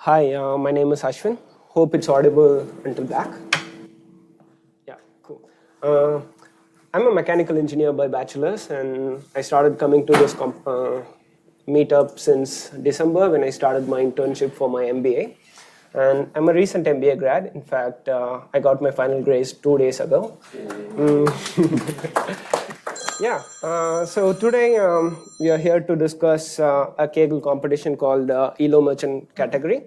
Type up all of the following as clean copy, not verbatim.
Hi, my name is Ashwin. Hope it's audible until back. Yeah, cool. I'm a mechanical engineer by bachelor's, and I started coming to this meetup since December when I started my internship for my MBA. And I'm a recent MBA grad. In fact, I got my final grades 2 days ago. Yeah, so today we are here to discuss a Kaggle competition called ELO Merchant Category.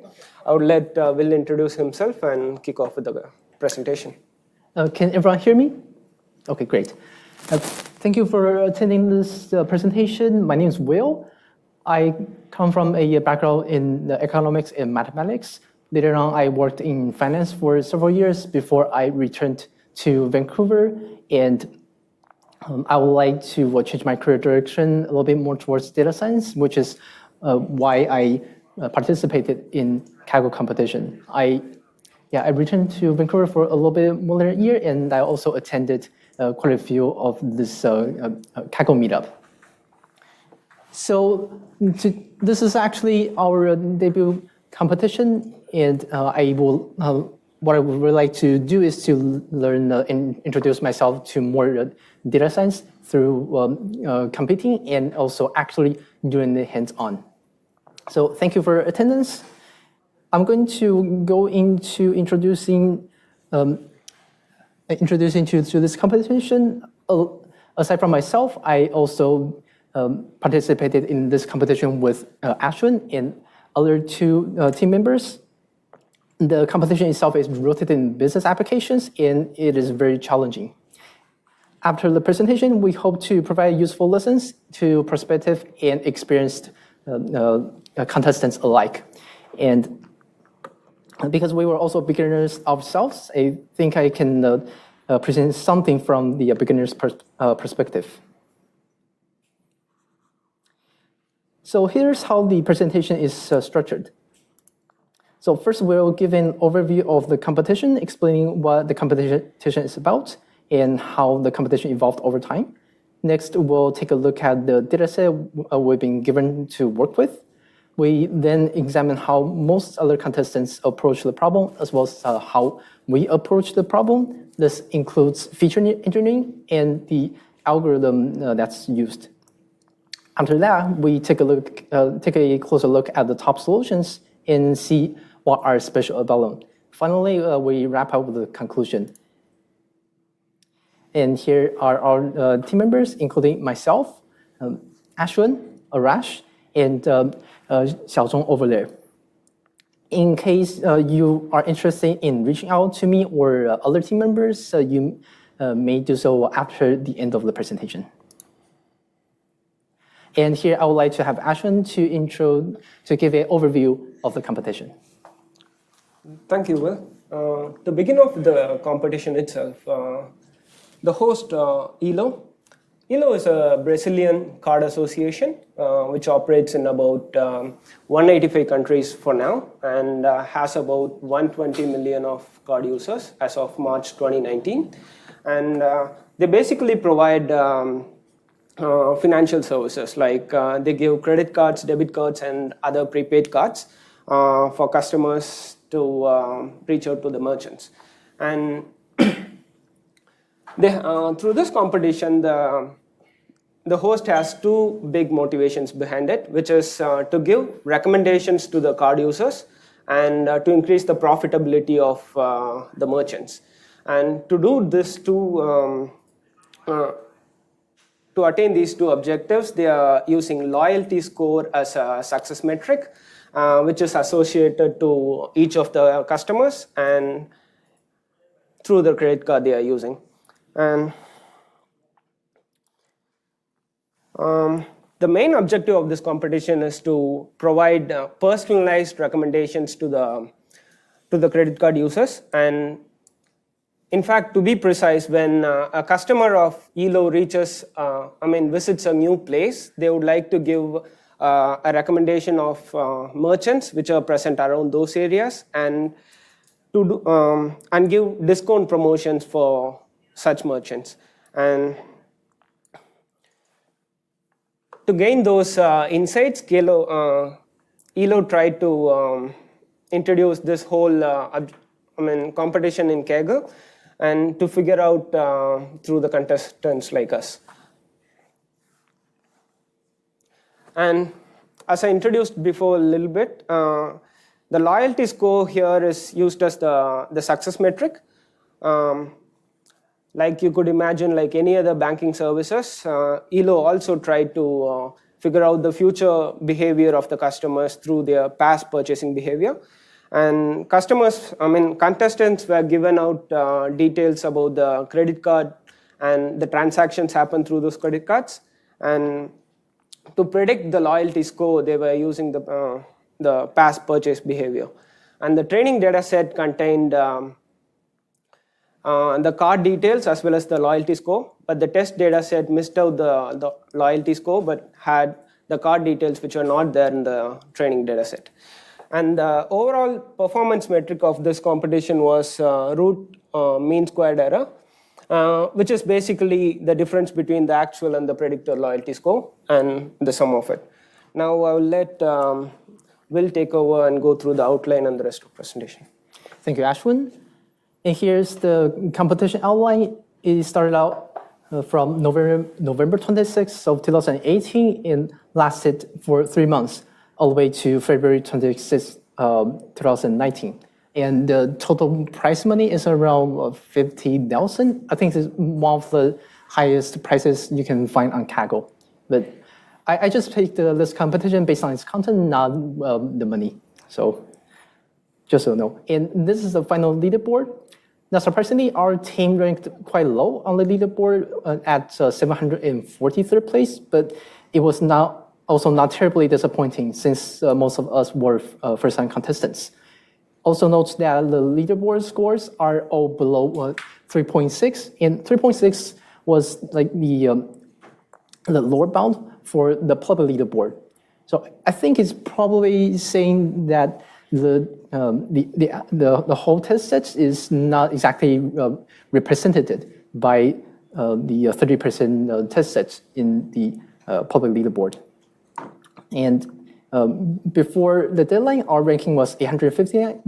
I would let Will introduce himself and kick off with the presentation. Can everyone hear me? Okay, great. Thank you for attending this presentation. My name is Will. I come from a background in economics and mathematics. Later on, I worked in finance for several years before I returned to Vancouver, and I would like to change my career direction a little bit more towards data science, which is why I participated in Kaggle competition. I returned to Vancouver for a little bit more than a year, and I also attended quite a few of this Kaggle meetup. So this is actually our debut competition, and what I would really like to do is to learn and introduce myself to more data science through competing and also actually doing the hands-on. So thank you for attendance. I'm going to go into introducing to this competition. Aside from myself, I also participated in this competition with Ashwin and other two team members. The competition itself is rooted in business applications, and it is very challenging. After the presentation, we hope to provide useful lessons to prospective and experienced contestants alike. And because we were also beginners ourselves, I think I can present something from the beginner's perspective. So here's how the presentation is structured. So first, we'll give an overview of the competition, explaining what the competition is about and how the competition evolved over time. Next, we'll take a look at the dataset we've been given to work with. We then examine how most other contestants approach the problem, as well as how we approach the problem. This includes feature engineering and the algorithm that's used. After that, we take a closer look at the top solutions and see what are special about them. Finally, we wrap up with the conclusion. And here are our team members, including myself, Ashwin, Arash, and Xiaozhong over there. In case you are interested in reaching out to me or other team members, you may do so after the end of the presentation. And here I would like to have Ashwin to give an overview of the competition. Thank you, Will. To begin off the competition itself, the host, ELO. ELO is a Brazilian card association which operates in about 185 countries for now and has about 120 million of card users as of March 2019. And they basically provide financial services, like they give credit cards, debit cards, and other prepaid cards for customers to reach out to the merchants. And through this competition, the host has two big motivations behind it, which is to give recommendations to the card users and to increase the profitability of the merchants. And to do this to attain these two objectives, they are using loyalty score as a success metric, which is associated to each of the customers and through the credit card they are using. And the main objective of this competition is to provide personalized recommendations to the credit card users. And in fact, to be precise, when a customer of ELO visits a new place, they would like to give a recommendation of merchants which are present around those areas and give discount promotions for such merchants. And to gain those insights, ELO tried to introduced this whole competition in Kaggle, and to figure out through the contestants like us. And as I introduced before a little bit, the loyalty score here is used as the success metric. Like you could imagine, like any other banking services, ELO also tried to figure out the future behavior of the customers through their past purchasing behavior. And contestants were given out details about the credit card and the transactions happened through those credit cards. And to predict the loyalty score, they were using the past purchase behavior. And the training data set contained the card details as well as the loyalty score, but the test data set missed out the loyalty score but had the card details which are not there in the training data set. And the overall performance metric of this competition was root mean squared error, which is basically the difference between the actual and the predicted loyalty score and the sum of it. Now I will let Will take over and go through the outline and the rest of the presentation. Thank you, Ashwin. And here's the competition outline. It started out from November 26th of 2018 and lasted for 3 months, all the way to February 26th, 2019. And the total prize money is around 50,000. I think it's one of the highest prices you can find on Kaggle. But I just picked this competition based on its content, not the money. So just so you know. And this is the final leaderboard. Now, surprisingly, our team ranked quite low on the leaderboard at 743rd place, but it was also not terribly disappointing since most of us were first-time contestants. Also note that the leaderboard scores are all below 3.6, and 3.6 was like the lower bound for the public leaderboard. So I think it's probably saying that the whole test set is not exactly represented by the 30% test sets in the public leaderboard. And before the deadline, our ranking was 859.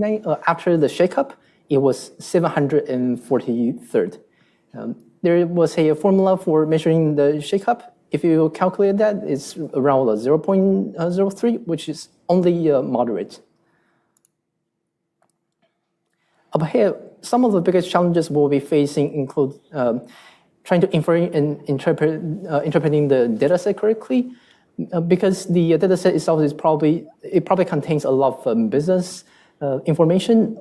After the shakeup, it was 743rd. There was a formula for measuring the shakeup. If you calculate that, it's around 0.03, which is only moderate. Up here, some of the biggest challenges we'll be facing include trying to infer and interpreting the dataset correctly, because the dataset itself probably contains a lot of business information.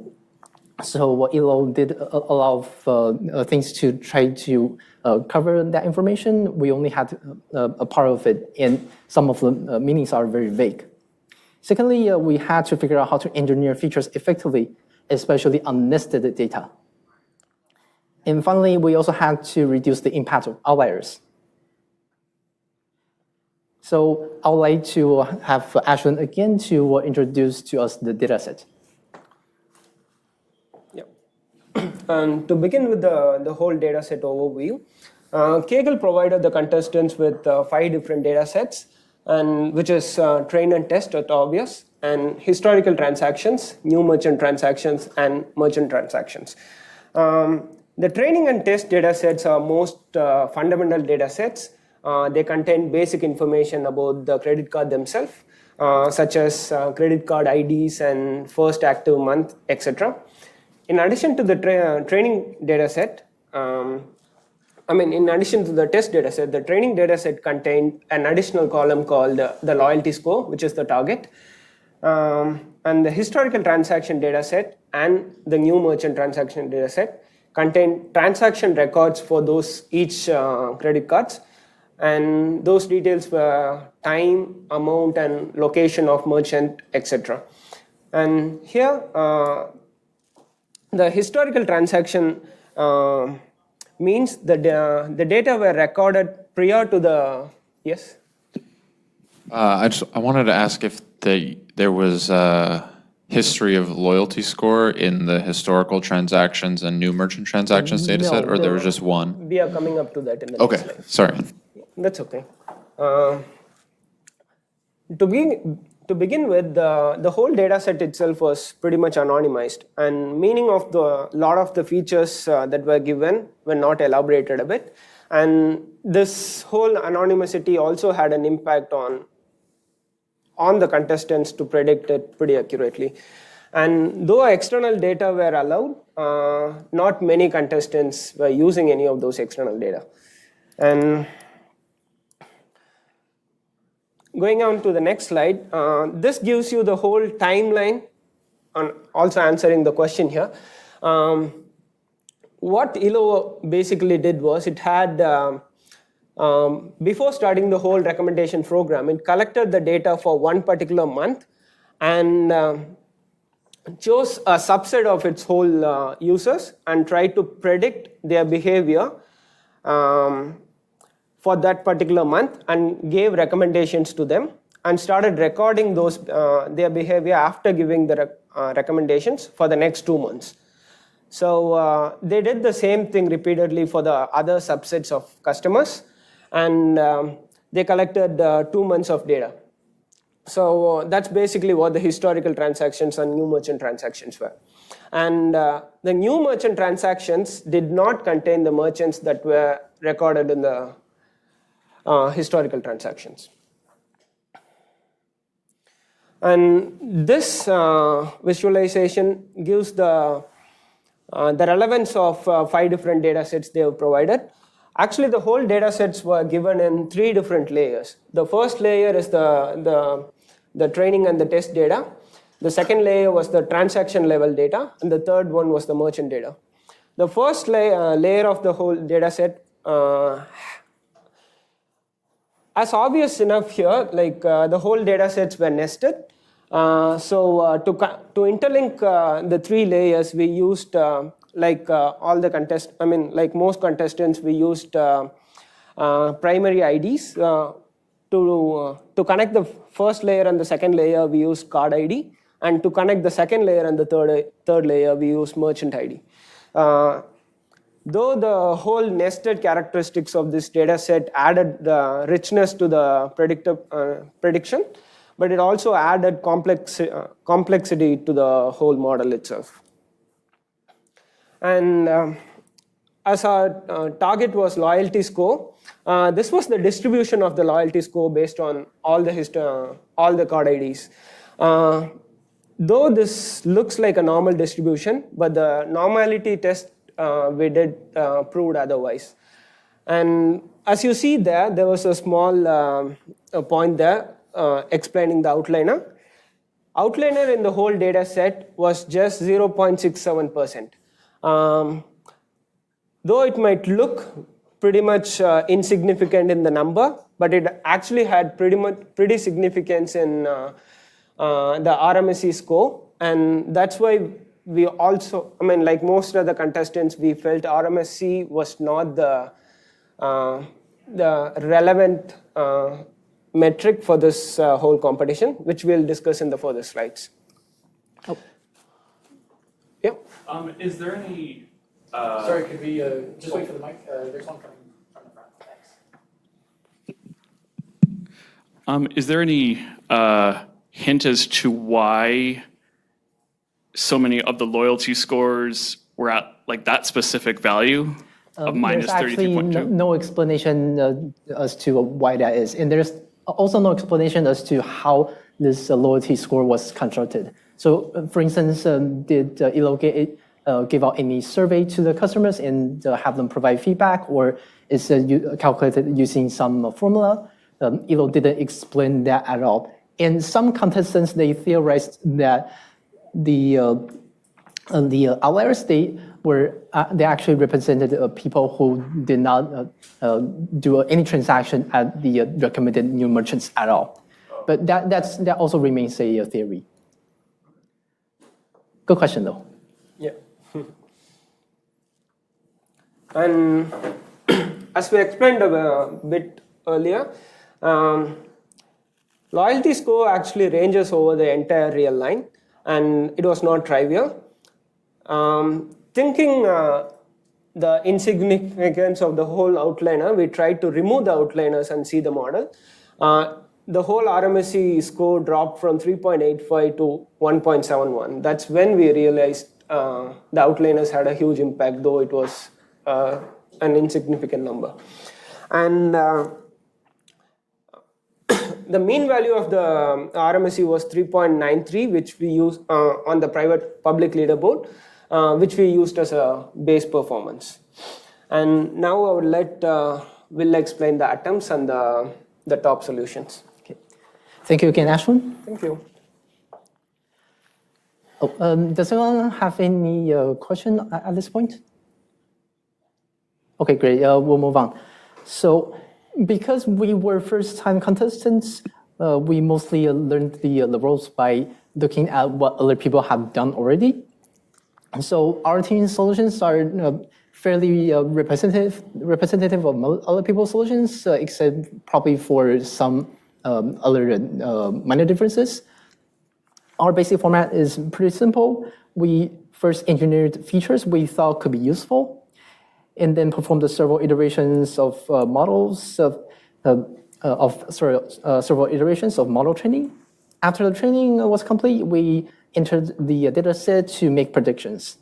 So ELO did a lot of things to try to cover that information. We only had a part of it, and some of the meanings are very vague. Secondly, we had to figure out how to engineer features effectively, especially on nested data. And finally, we also had to reduce the impact of outliers. So I would like to have Ashwin again to introduce to us the dataset. Yeah. And to begin with the whole dataset overview, Kaggle provided the contestants with 5 different datasets, and which is train and test at obvious, and historical transactions, new merchant transactions, and merchant transactions. The training and test datasets are most fundamental datasets. They contain basic information about the credit card themselves, such as credit card IDs and first active month, etc. In addition to the training dataset, in addition to the test dataset, the training dataset contained an additional column called the loyalty score, which is the target. And the historical transaction dataset and the new merchant transaction dataset contain transaction records for each credit cards. And those details were time, amount, and location of merchant, etc. And here, the historical transaction means that the data were recorded prior to the, yes? I wanted to ask if there was a history of loyalty score in the historical transactions and new merchant transactions dataset, or there was just one? We are coming up to that in the next slide. Sorry. That's okay. to begin with, the whole data set itself was pretty much anonymized, and meaning of the lot of the features that were given were not elaborated a bit. And this whole anonymity also had an impact on the contestants to predict it pretty accurately. And though external data were allowed, not many contestants were using any of those external data. And going on to the next slide, this gives you the whole timeline, and also answering the question here. What ILO basically did was it had, before starting the whole recommendation program, it collected the data for one particular month and chose a subset of its whole users and tried to predict their behavior for that particular month and gave recommendations to them and started recording those their behavior after giving the recommendations for the next 2 months. So they did the same thing repeatedly for the other subsets of customers, and they collected 2 months of data. So that's basically what the historical transactions and new merchant transactions were. And the new merchant transactions did not contain the merchants that were recorded in the historical transactions. And this visualization gives the relevance of 5 different data sets they have provided. Actually, the whole data sets were given in 3 different layers. The first layer is the training and the test data. The second layer was the transaction level data, and the third one was the merchant data. The first layer of the whole data set, as obvious enough here, like the whole data sets were nested. So to interlink the 3 layers, we used like most contestants, we used primary IDs. To connect the first layer and the second layer, we used card ID, and to connect the second layer and the third layer, we used merchant ID. Though the whole nested characteristics of this data set added the richness to the prediction, but it also added complexity to the whole model itself. And as our target was loyalty score, this was the distribution of the loyalty score based on all the card IDs. Though this looks like a normal distribution, but the normality test we did proved otherwise. And as you see there was a small point there explaining the outliner. Outliner in the whole data set was just 0.67%. Though it might look pretty much insignificant in the number, but it actually had pretty significance in the RMSE score, and that's why we also, like most of the contestants, we felt RMSE was not the relevant metric for this whole competition, which we'll discuss in the further slides. Oh. Yeah. Is there any? Sorry, could we just wait for the mic? There's one coming from the front. Thanks. Is there any hint as to why so many of the loyalty scores were at like that specific value of minus 33.2? There's actually no explanation as to why that is, and there's also no explanation as to how this loyalty score was constructed. So, for instance, did ILO give out any survey to the customers and have them provide feedback, or is it calculated using some formula? ILO didn't explain that at all. And some contestants, they theorized that the outliers, they actually represented people who did not do any transaction at the recommended new merchants at all. But that also remains a theory. Good question, though. Yeah. And as we explained a bit earlier, loyalty score actually ranges over the entire real line, and it was not trivial. Thinking the insignificance of the whole outliner, we tried to remove the outliners and see the model. the whole RMSE score dropped from 3.85 to 1.71. That's when we realized the outliners had a huge impact, though it was an insignificant number. And the mean value of the RMSE was 3.93, which we use on the private public leaderboard, which we used as a base performance. And now I would let Will explain the attempts and the top solutions. Okay. Thank you again, Ashwin. Thank you. Does anyone have any question at this point? Okay, great. We'll move on. So, because we were first-time contestants, we mostly learned the roles by looking at what other people have done already. So our team's solutions are fairly representative of other people's solutions, except probably for some other minor differences. Our basic format is pretty simple. We first engineered features we thought could be useful, and then performed several iterations of several iterations of model training. After the training was complete, we entered the data set to make predictions.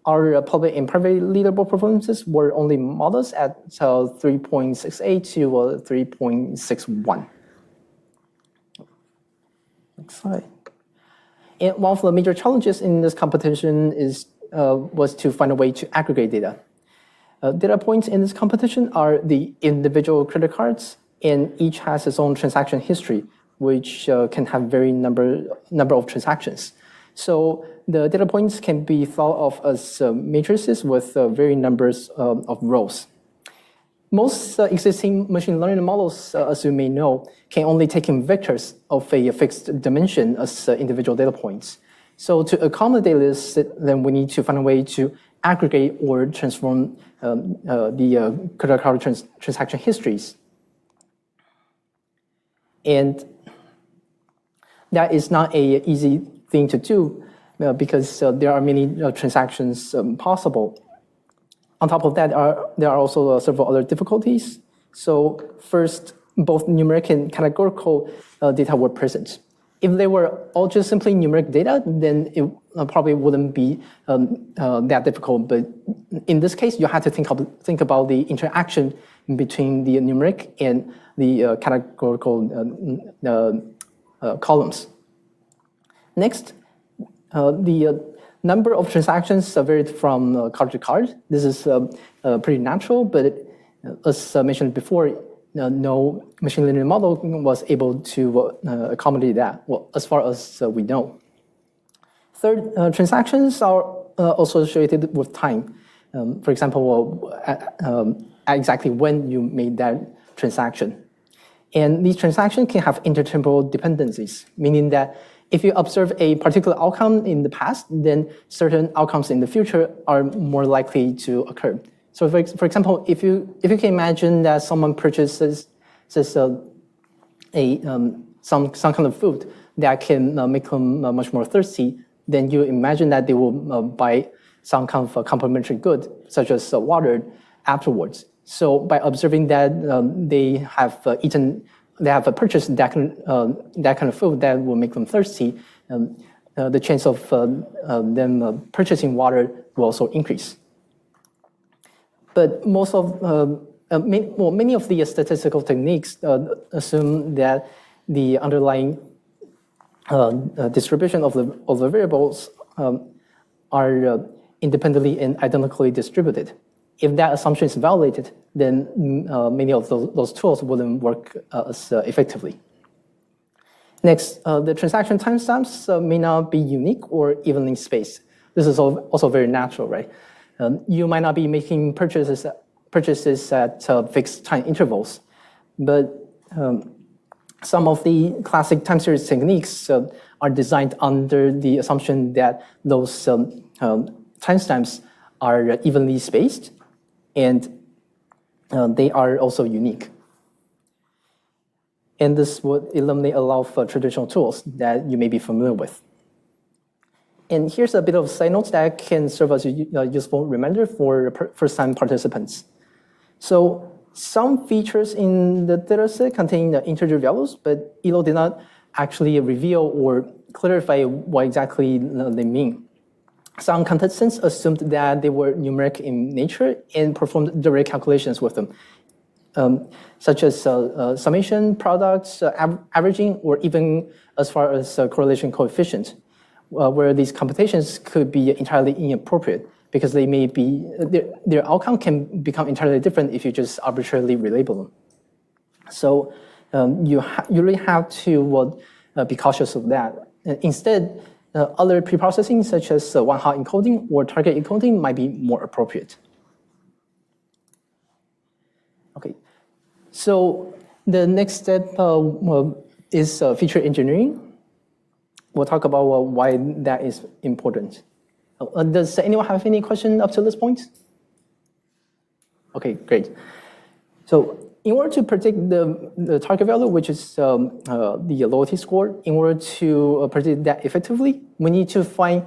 Our public and private leaderboard performances were only models at 3.68 to 3.61. Next slide. And one of the major challenges in this competition was to find a way to aggregate data. Data points in this competition are the individual credit cards, and each has its own transaction history, which can have very number of transactions. So the data points can be thought of as matrices with varying numbers of rows. Most existing machine learning models, as you may know, can only take in vectors of a fixed dimension as individual data points. So to accommodate this, then we need to find a way to aggregate or transform the credit card transaction histories. And that is not an easy thing to do because there are many transactions possible. On top of that, there are also several other difficulties. So first, both numeric and categorical data were present. If they were all just simply numeric data, then it probably wouldn't be that difficult. But in this case, you have to think about the interaction between the numeric and the categorical columns. Next, the number of transactions varied from card to card. This is pretty natural, but as mentioned before, no machine learning model was able to accommodate that, well, as far as we know. Third, transactions are associated with time. For example, exactly when you made that transaction. And these transactions can have intertemporal dependencies, meaning that if you observe a particular outcome in the past, then certain outcomes in the future are more likely to occur. So, for example, if you can imagine that someone purchases some kind of food that can make them much more thirsty, then you imagine that they will buy some kind of a complementary good, such as water, afterwards. So, by observing that they have purchased that kind of food that will make them thirsty, the chance of them purchasing water will also increase. But many of the statistical techniques assume that the underlying distribution of the variables are independently and identically distributed. If that assumption is violated, then many of those tools wouldn't work as effectively. Next, the transaction timestamps may not be unique or evenly spaced. This is also very natural, right? You might not be making purchases at fixed time intervals, but some of the classic time series techniques are designed under the assumption that those timestamps are evenly spaced, and they are also unique. And this would eliminate a lot of traditional tools that you may be familiar with. And here's a bit of side notes that can serve as a useful reminder for first-time participants. So some features in the dataset contain the integer values, but ELO did not actually reveal or clarify what exactly they mean. Some contestants assumed that they were numeric in nature and performed direct calculations with them, such as summation, products, averaging, or even as far as correlation coefficient, where these computations could be entirely inappropriate because they may be, their outcome can become entirely different if you just arbitrarily relabel them. So you really have to be cautious of that. Instead, other preprocessing such as one-hot encoding or target encoding might be more appropriate. Okay, so the next step is feature engineering. We'll talk about why that is important. Does anyone have any question up to this point? Okay, great. So in order to predict the target value, which is the loyalty score, in order to predict that effectively, we need to find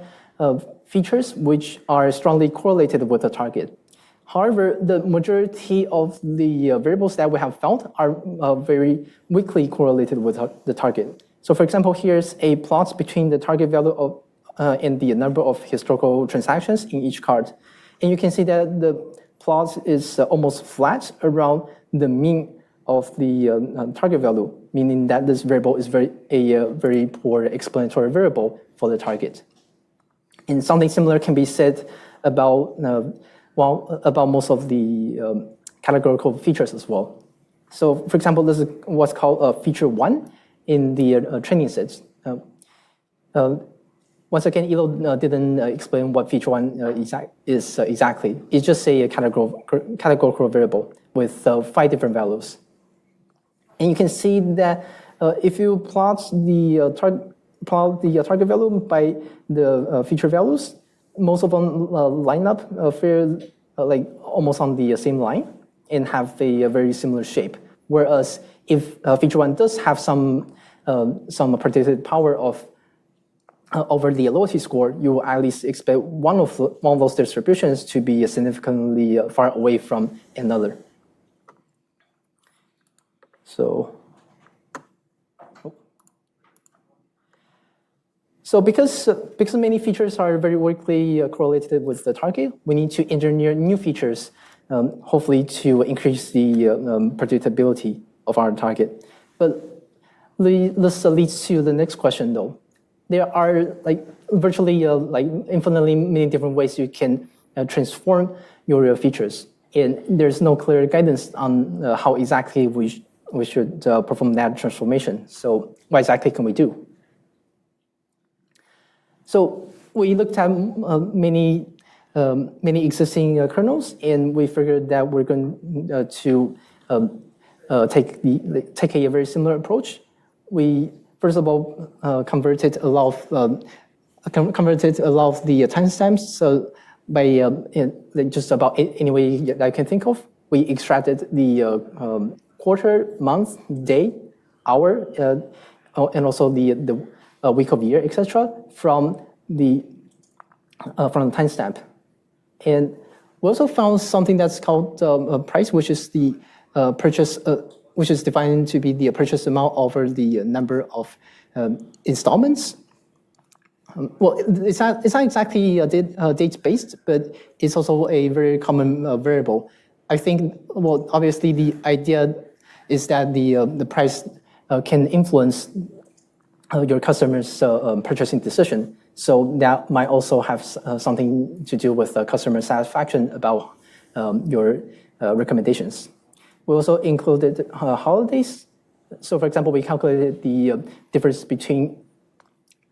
features which are strongly correlated with the target. However, the majority of the variables that we have found are very weakly correlated with the target. So for example, here's a plot between the target value of and the number of historical transactions in each card. And you can see that the plot is almost flat around the mean of the target value, meaning that this variable is a very poor explanatory variable for the target. And something similar can be said about, about most of the categorical features as well. So for example, this is what's called feature 1 in the training sets. Once again, ELO didn't explain what feature 1 is exactly. It's just a categorical variable with 5 different values. And you can see that if you plot the target value by the feature values, most of them line up like almost on the same line and have a very similar shape. Whereas if feature 1 does have some predicted power of over the loyalty score, you will at least expect one of those distributions to be significantly far away from another. So because many features are very weakly correlated with the target, we need to engineer new features, hopefully to increase the predictability of our target. But this leads to the next question, though. There are virtually infinitely many different ways you can transform your features, and there's no clear guidance on how exactly we should perform that transformation. So what exactly can we do? So we looked at many existing kernels, and we figured that we're going to take a very similar approach. We first of all converted a lot of the timestamps. So by just about any way that I can think of, we extracted the quarter, month, day, hour, and also the week of year, etc., from the timestamp. And we also found something that's called price, which is the purchase, which is defined to be the purchase amount over the number of installments. Well, it's not exactly date-based, but it's also a very common variable. I think, well, obviously the idea is that the price can influence your customer's purchasing decision. So that might also have something to do with customer satisfaction about your recommendations. We also included holidays. So for example, we calculated the difference between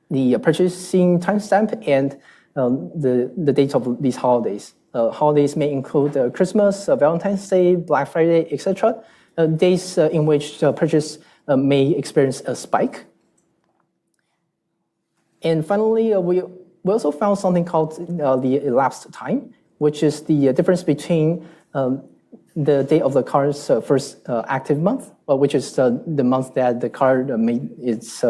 the purchasing timestamp and the dates of these holidays. Holidays may include Christmas, Valentine's Day, Black Friday, etc. Days in which purchase may experience a spike. And finally, we also found something called the elapsed time, which is the difference between the date of the card's first active month, which is the month that the card made its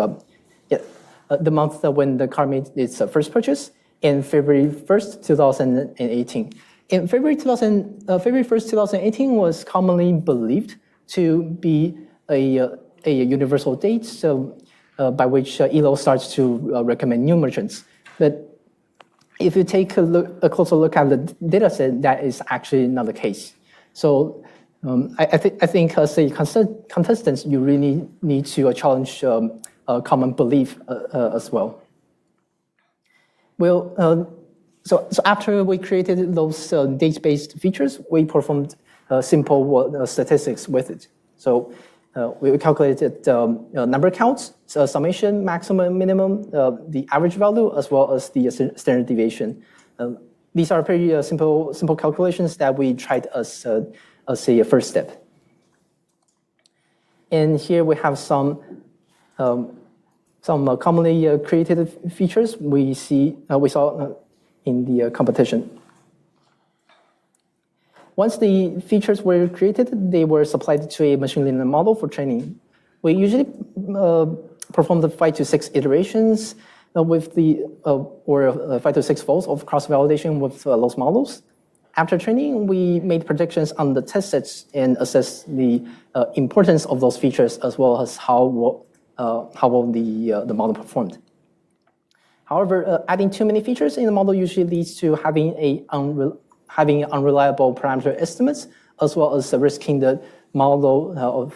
the month when the card made its first purchase, and February 1st, 2018. In February 1st, 2018 was commonly believed to be a universal date, so by which ELO starts to recommend new merchants. But if you take a closer look at the data set, that is actually not the case. So I think as a contestant, you really need to challenge common belief as well. Well, so after we created those date-based features, we performed simple statistics with it. So we calculated number counts, so summation, maximum, minimum, the average value, as well as the standard deviation. These are pretty simple calculations that we tried as a first step. And here we have some commonly created features we saw in the competition. Once the features were created, they were supplied to a machine learning model for training. We usually perform the 5 to 6 iterations with or 5 to 6 folds of cross-validation with those models. After training, we made predictions on the test sets and assessed the importance of those features as well as how well the model performed. However, adding too many features in the model usually leads to having unreliable parameter estimates, as well as risking the model of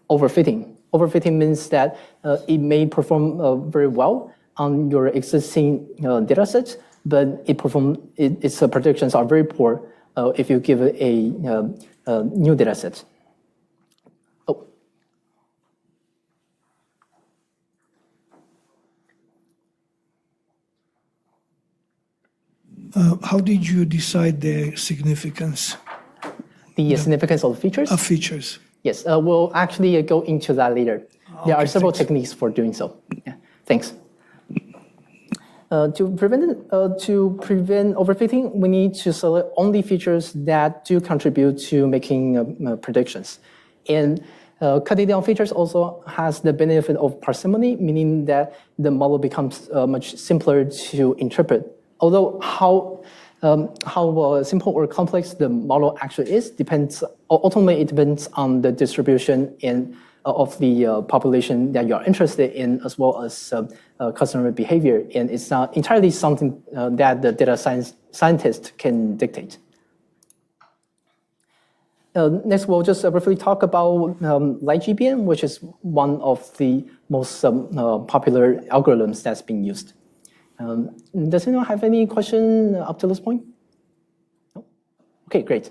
overfitting. Overfitting means that it may perform very well on your existing data set, but its predictions are very poor if you give it a new data set. How did you decide the significance? The significance of features? Of features. Yes, we'll actually go into that later. There are several thanks. techniques for doing so. Yeah, thanks. To prevent overfitting, we need to select only features that do contribute to making predictions. And cutting down features also has the benefit of parsimony, meaning that the model becomes much simpler to interpret. Although how simple or complex the model actually is ultimately it depends on the distribution of the population that you are interested in, as well as customer behavior. And it's not entirely something that the data scientist can dictate. Next, we'll just briefly talk about LightGBM, which is one of the most popular algorithms that's being used. Does anyone have any question up to this point? No? Okay, great.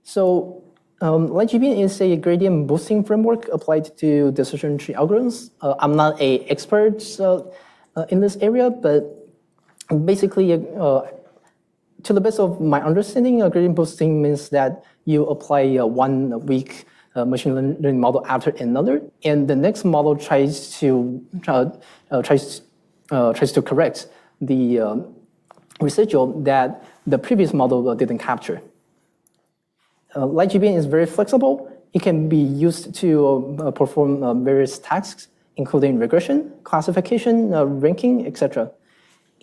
So LightGBM is a gradient boosting framework applied to decision tree algorithms. I'm not an expert in this area, but basically, to the best of my understanding, gradient boosting means that you apply one weak machine learning model after another, and the next model tries to correct the residual that the previous model didn't capture. LightGBM is very flexible. It can be used to perform various tasks, including regression, classification, ranking, etc.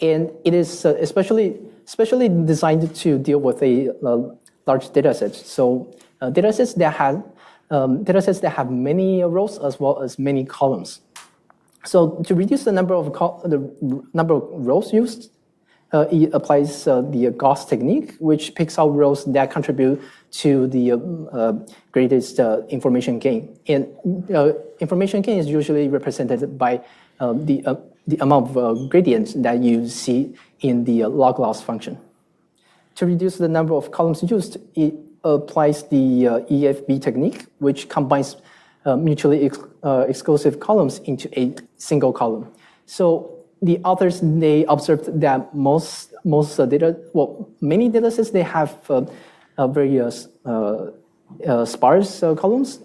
And it is especially designed to deal with a large data set. So datasets that have many rows as well as many columns. So to reduce the number of rows used, it applies the Gauss technique, which picks out rows that contribute to the greatest information gain. And information gain is usually represented by the amount of gradients that you see in the log loss function. To reduce the number of columns used, it applies the EFB technique, which combines mutually exclusive columns into a single column. So the authors, they observed that many data sets, they have very sparse columns,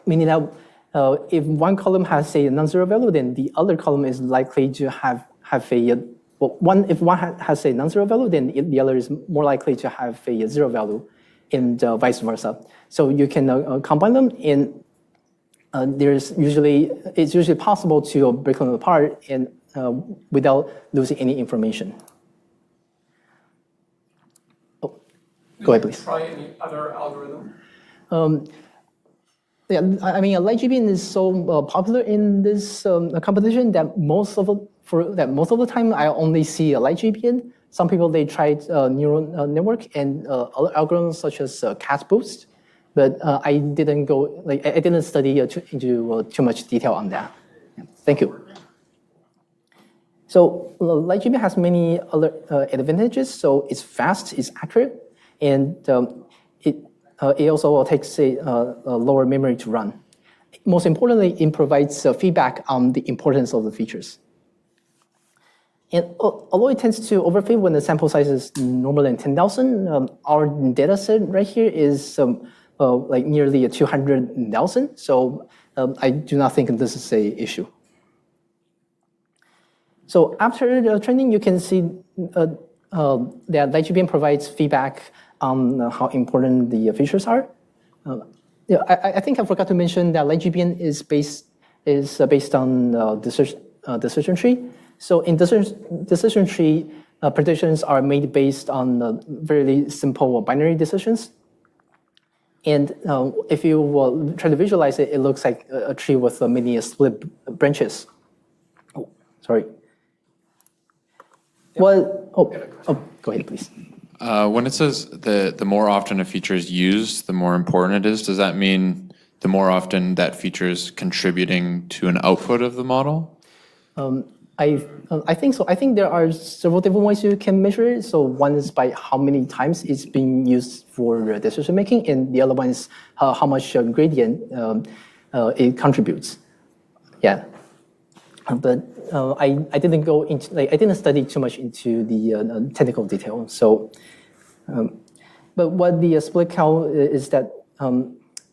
meaning that if one column has a non-zero value, then the other column is likely to have a, if one has a non-zero value, then the other is more likely to have a zero value, and vice versa. So you can combine them, and it's usually possible to break them apart and without losing any information. Go ahead, please. Try any other algorithm? Yeah, I mean, LightGBN is so popular in this competition that most of the time I only see a LightGBN. Some people they tried neural network and other algorithms such as Cat Boost, but I didn't go I didn't study into too much detail on that. Yeah, thank you. So LightGBN has many other advantages. So it's fast, it's accurate, and it also takes a lower memory to run. Most importantly, it provides feedback on the importance of the features. And although it tends to overfit when the sample size is normal than 10,000, our data set right here is like nearly 200,000. So I do not think this is an issue. So after the training, you can see that LightGBN provides feedback on how important the features are. Yeah, I think I forgot to mention that LightGBN is based on decision tree. So in decision tree, predictions are made based on very simple binary decisions. And if you try to visualize it, it looks like a tree with many split branches. Oh, sorry. Well, go ahead, please. When it says the more often a feature is used, the more important it is, does that mean the more often that feature is contributing to an output of the model? I think so. I think there are several different ways you can measure it. So one is by how many times it's being used for decision making, and the other one is how much gradient it contributes. Yeah, but I didn't go into I didn't study too much into the technical detail. So, but what the split count is that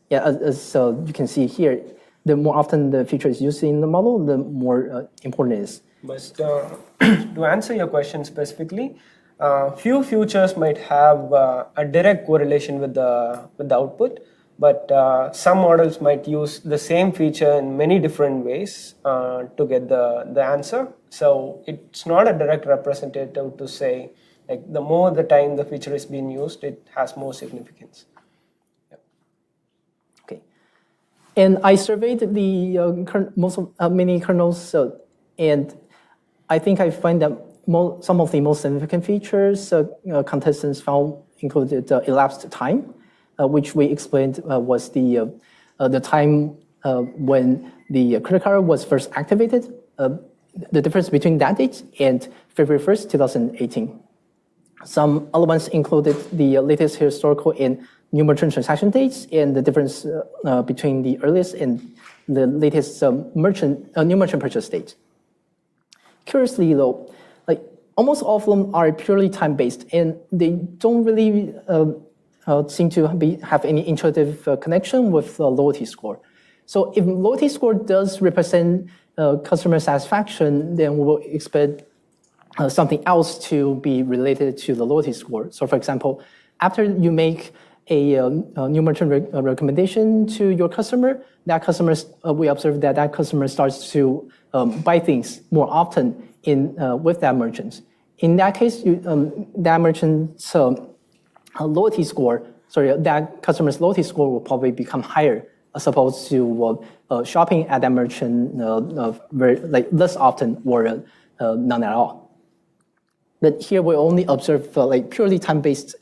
as you can see here, the more often the feature is used in the model, the more important it is. But to answer your question specifically, few features might have a direct correlation with the output, but some models might use the same feature in many different ways to get the answer. So it's not a direct representative to say like the more the time the feature is being used, it has more significance. And I surveyed the many kernels, and I think I find that some of the most significant features contestants found included elapsed time, which we explained was the time when the credit card was first activated, the difference between that date and February 1st, 2018. Some other ones included the latest historical and new merchant transaction dates and the difference between the earliest and the latest new merchant purchase date. Curiously though, like almost all of them are purely time-based and they don't really seem to have any intuitive connection with loyalty score. So if loyalty score does represent customer satisfaction, then we will expect something else to be related to the loyalty score. So for example, after you make a new merchant recommendation to your customer, we observe that customer starts to buy things more often with that merchant. In that case, that merchant's loyalty score, that customer's loyalty score will probably become higher as opposed to shopping at that merchant less often or none at all. But here we only observe purely time-based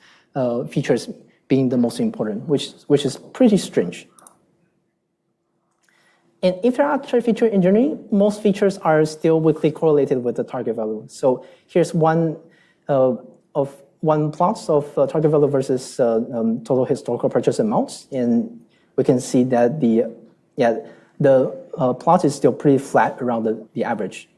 features being the most important, which is pretty strange. In introductory feature engineering, most features are still weakly correlated with the target value. So here's one plots of target value versus total historical purchase amounts, and we can see that the plot is still pretty flat around the average.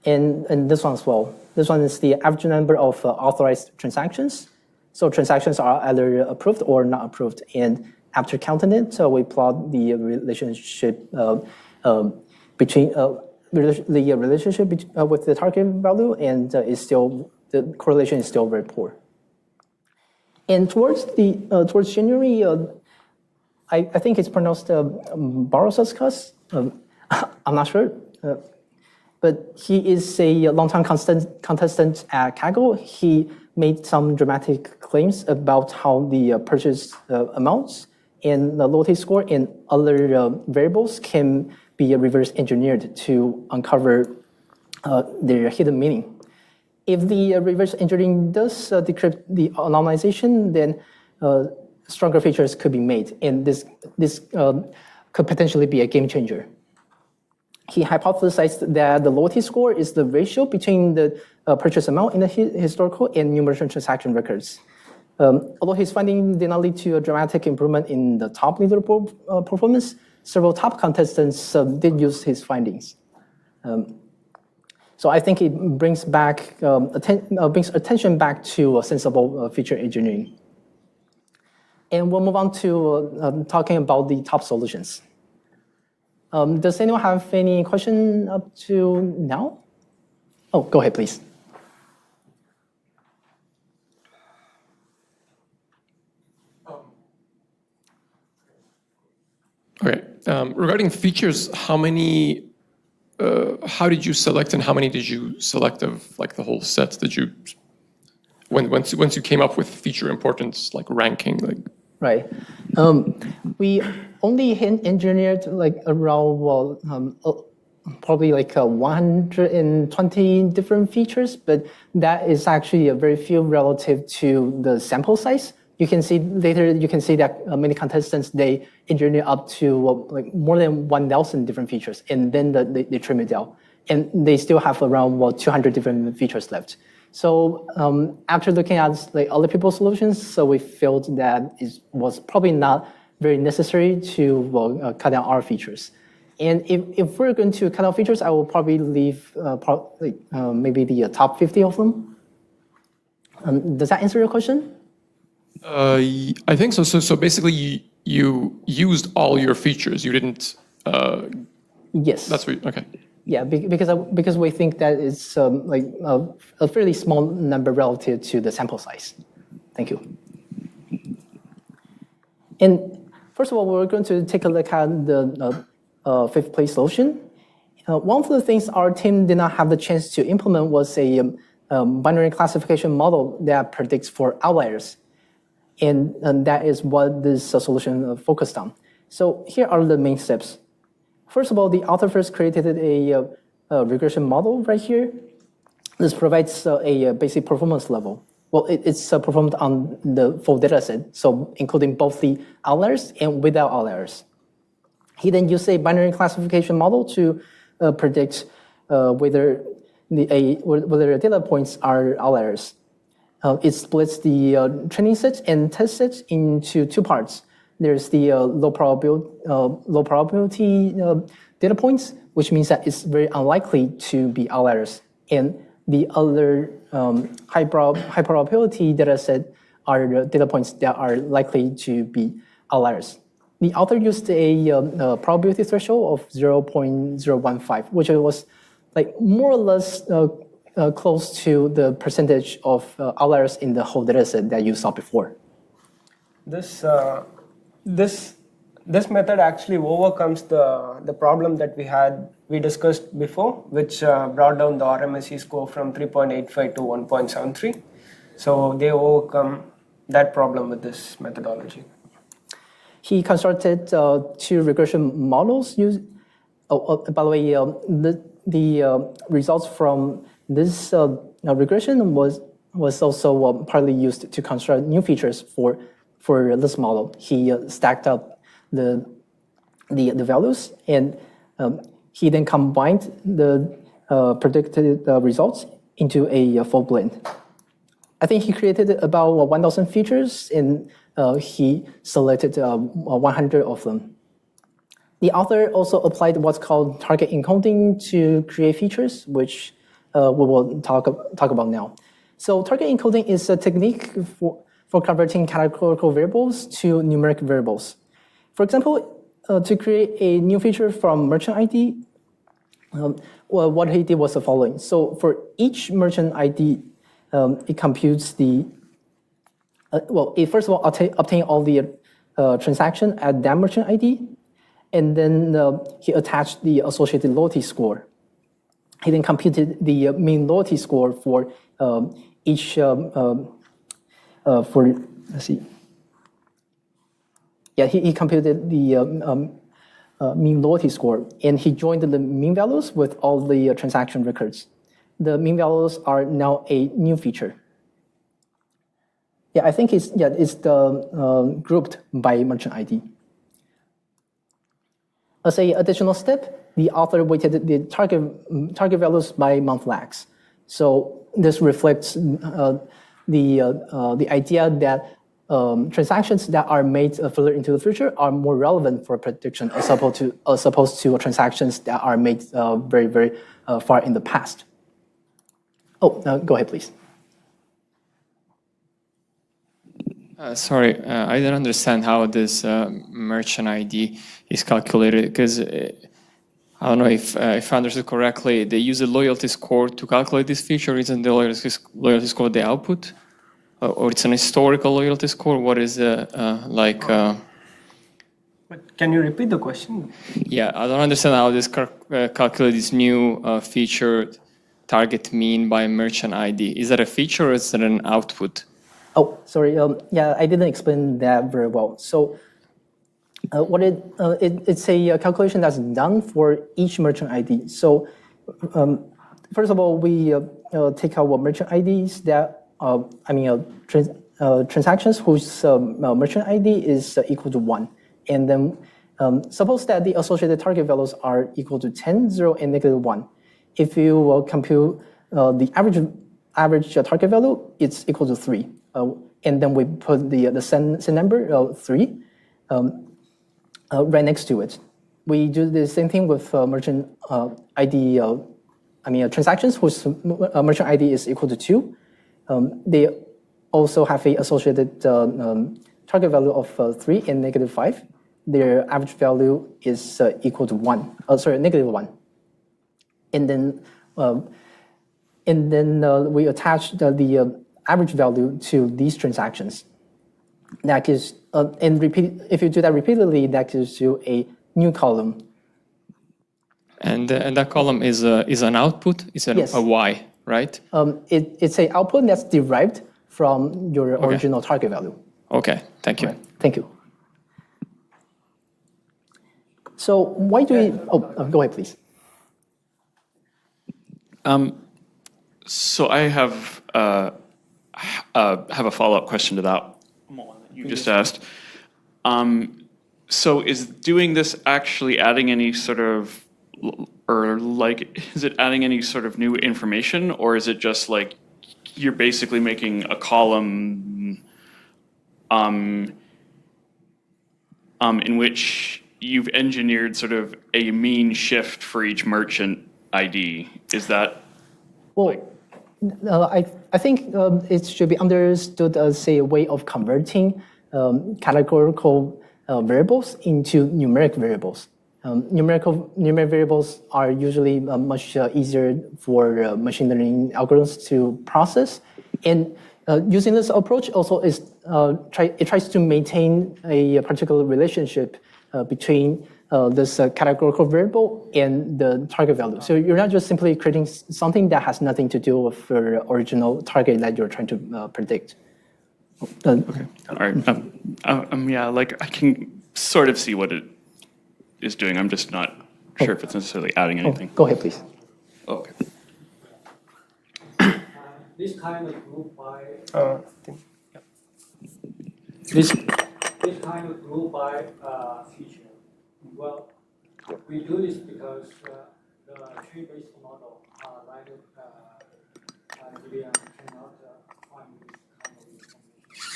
And this one as well. This one is the average number of authorized transactions. So transactions are either approved or not approved. And after counting it, so we plot the relationship between the relationship with the target value, and the correlation is still very poor. And towards January, I think it's pronounced Barosaskas. I'm not sure. But he is a long-time contestant at Kaggle. He made some dramatic claims about how the purchase amounts and the loyalty score and other variables can be reverse engineered to uncover their hidden meaning. If the reverse engineering does decrypt the anonymization, then stronger features could be made, and this could potentially be a game changer. He hypothesized that the loyalty score is the ratio between the purchase amount in the historical and new merchant transaction records. Although his finding did not lead to a dramatic improvement in the top leaderboard performance, several top contestants did use his findings. So I think it brings attention back to sensible feature engineering. And we'll move on to talking about the top solutions. Does anyone have any question up to now? Oh, go ahead, please. Okay. Regarding features, how did you select and how many did you select of like the whole set? Did you, once you came up with feature importance, like ranking, like? Right. We only engineered like around probably like 120 different features, but that is actually a very few relative to the sample size. You can see later, you can see that many contestants, they engineer up to like more than 1,000 different features, and then they trim it down. And they still have around 200 different features left. So after looking at like other people's solutions, so we felt that it was probably not very necessary to cut down our features. And if we're going to cut down features, I will probably leave maybe the top 50 of them. Does that answer your question? I think so. So basically, you used all your features. You didn't. Yes. That's what. Okay. Yeah, because we think that it's like a fairly small number relative to the sample size. Thank you. And first of all, we're going to take a look at the fifth place solution. One of the things our team did not have the chance to implement was a binary classification model that predicts for outliers. And that is what this solution focused on. So here are the main steps. First of all, the author first created a regression model right here. This provides a basic performance level. Well, it's performed on the full data set, so including both the outliers and without outliers. He then used a binary classification model to predict whether the data points are outliers. It splits the training set and test set into two parts. There's the low probability data points, which means that it's very unlikely to be outliers. And the other high probability data set are the data points that are likely to be outliers. The author used a probability threshold of 0.015, which was like more or less close to the percentage of outliers in the whole data set that you saw before. This method actually overcomes the problem that we discussed before, which brought down the RMSE score from 3.85 to 1.73. So they overcome that problem with this methodology. He constructed two regression models. By the way, the results from this regression was also partly used to construct new features for this model. He stacked up the values, and he then combined the predicted results into a full blend. I think he created about 1,000 features, and he selected 100 of them. The author also applied what's called target encoding to create features, which we will talk about now. So target encoding is a technique for converting categorical variables to numeric variables. For example, to create a new feature from merchant ID, what he did was the following. So for each merchant ID, it computes it first of all obtain all the transaction at that merchant ID, and then he attached the associated loyalty score. He then computed the mean loyalty score for each let's see. Yeah, he computed the mean loyalty score, and he joined the mean values with all the transaction records. The mean values are now a new feature. Yeah, I think it's grouped by merchant ID. As an additional step, the author weighted the target values by month lags. So this reflects the idea that transactions that are made further into the future are more relevant for prediction as opposed to transactions that are made very, very far in the past. Oh, go ahead, please. Sorry, I didn't understand how this merchant ID is calculated because I don't know if I understood correctly. They use a loyalty score to calculate this feature. Isn't the loyalty score the output? Or it's an historical loyalty score? What is like? Can you repeat the question? Yeah, I don't understand how this calculate this new feature target mean by merchant ID. Is that a feature or is that an output? Oh, sorry. Yeah, I didn't explain that very well. So, it's a calculation that's done for each merchant ID. So, first of all, we take our merchant IDs that transactions whose merchant ID is equal to 1, and then suppose that the associated target values are equal to 10, 0, and -1. If you compute the average target value, it's equal to 3. And then we put the send number 3 right next to it. We do the same thing with merchant ID. Transactions whose merchant ID is equal to 2. They also have a associated target value of 3 and -5. Their average value is equal to 1. -1. And then we attach the average value to these transactions. That gives, if you do that repeatedly, that gives you a new column. And that column is an output. It's Yes. a Y, right? It's an output that's derived from your original target value. Okay, thank you. Right. Thank you. So why do we? Go ahead, please. So I have a follow-up question to that you just asked. So is doing this actually adding any sort of, is it adding any sort of new information, or is it just like you're basically making a column in which you've engineered sort of a mean shift for each merchant ID? Is that? Well, I think it should be understood as a way of converting categorical variables into numeric variables. Numeric variables are usually much easier for machine learning algorithms to process, and using this approach also it tries to maintain a particular relationship between this categorical variable and the target value. So you're not just simply creating something that has nothing to do with your original target that you're trying to predict. Okay. All right. Yeah, like I can sort of see what it is doing. I'm just not sure if it's necessarily adding anything. Go ahead, please. Oh, okay. This kind of group by This this kind of group by feature. Well, we do this because the tree-based model, like Julian cannot find this kind of information.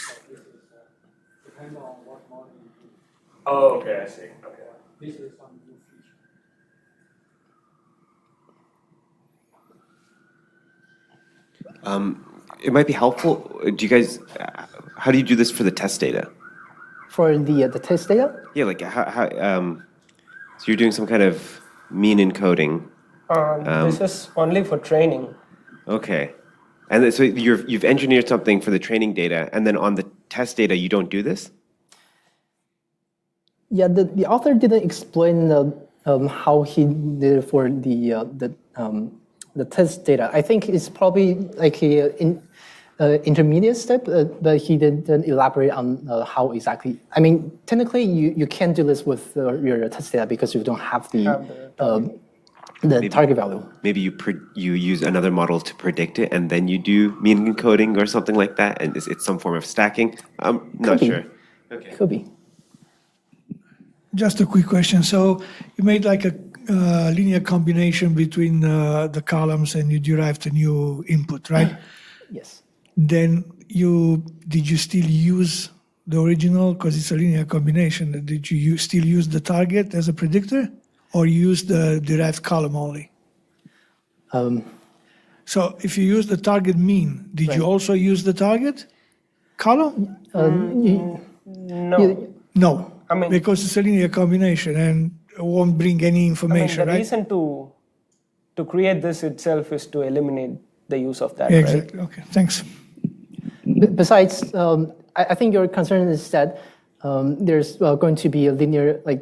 So this is depends on what model you use. Oh, okay, I see. Okay. This is some new feature. It might be helpful. Do you guys? How do you do this for the test data? For the test data? Yeah, like how so you're doing some kind of mean encoding. This is only for training. Okay, and then, so you've engineered something for the training data, and then on the test data you don't do this. Yeah, the author didn't explain how he did it for the test data. I think it's probably like intermediate step, but he didn't elaborate on how exactly. I mean, technically, you can't do this with your test data because you don't have the target value. Maybe you use another model to predict it, and then you do mean encoding or something like that, and it's some form of stacking. I'm not sure. Okay. Could be. Just a quick question. So you made like a linear combination between the columns and you derived a new input, right? Yes. Then did you still use the original, because it's a linear combination, did you still use the target as a predictor, or use the derived column only? So if you use the target mean, did you also use the target column? No. No, I mean, because it's a linear combination and it won't bring any information, the right? reason to create this itself is to eliminate the use of that, Yeah, right? exactly. Okay, thanks. Besides, I think your concern is that there's going to be a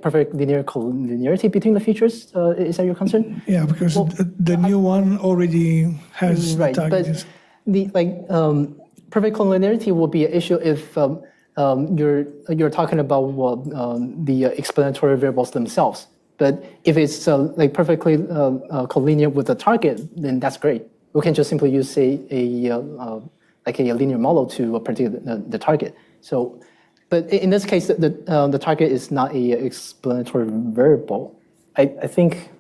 perfect linear collinearity between the features. Is that your concern? Yeah, because the new one already has the Right, target. but perfect collinearity will be an issue if you're talking about the explanatory variables themselves. But if it's perfectly collinear with the target, then that's great. We can just simply use a linear model to predict the target. So, but in this case, the target is not a explanatory variable. I think.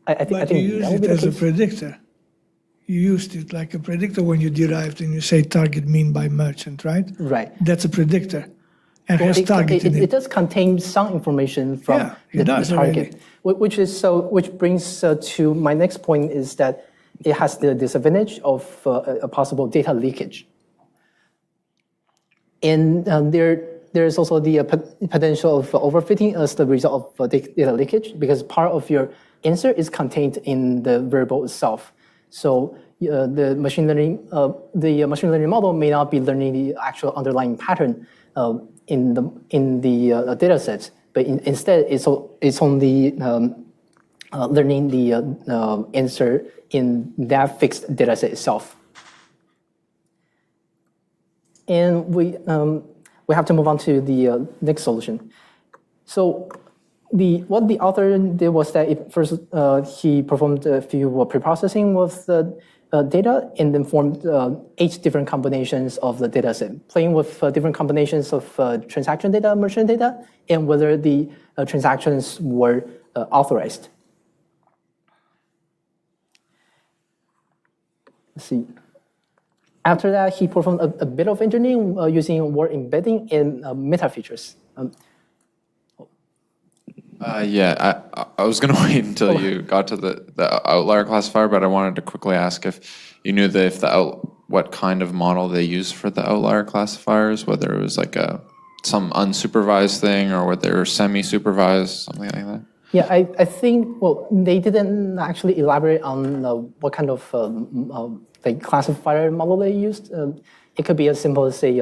I But think you used it as a predictor. You used it like a predictor when you derived and you say target mean by merchant, right? Right. That's a predictor and has target in it. It does contain some information from the target, which brings to my next point is that it has the disadvantage of a possible data leakage. And there's also the potential of overfitting as the result of data leakage, because part of your answer is contained in the variable itself. So the machine learning model may not be learning the actual underlying pattern in the data set, but instead it's only learning the answer in that fixed data set itself. And we have to move on to the next solution. So what the author did was that first he performed a few preprocessing with the data and then formed 8 different combinations of the data set, playing with different combinations of transaction data, merchant data, and whether the transactions were authorized. Let's see. After that, he performed a bit of engineering using word embedding and meta features. I was going to wait until you got to the outlier classifier, but I wanted to quickly ask if you knew what kind of model they used for the outlier classifiers, whether it was like some unsupervised thing or whether they were semi-supervised, something like that. Yeah, I think, well, they didn't actually elaborate on what kind of classifier model they used. It could be as simple as, say,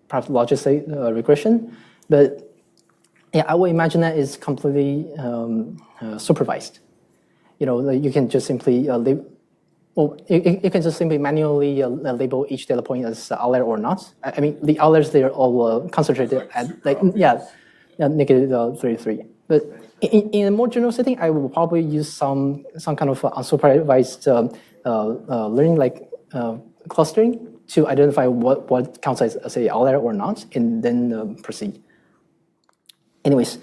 perhaps logistic regression, but yeah, I would imagine that is completely supervised. You can just simply you can just simply manually label each data point as outlier or not. I mean, the outliers, they're all concentrated at negative 33. But in a more general setting, I will probably use some kind of unsupervised learning, like clustering, to identify what counts as a outlier or not, and then proceed. Anyways,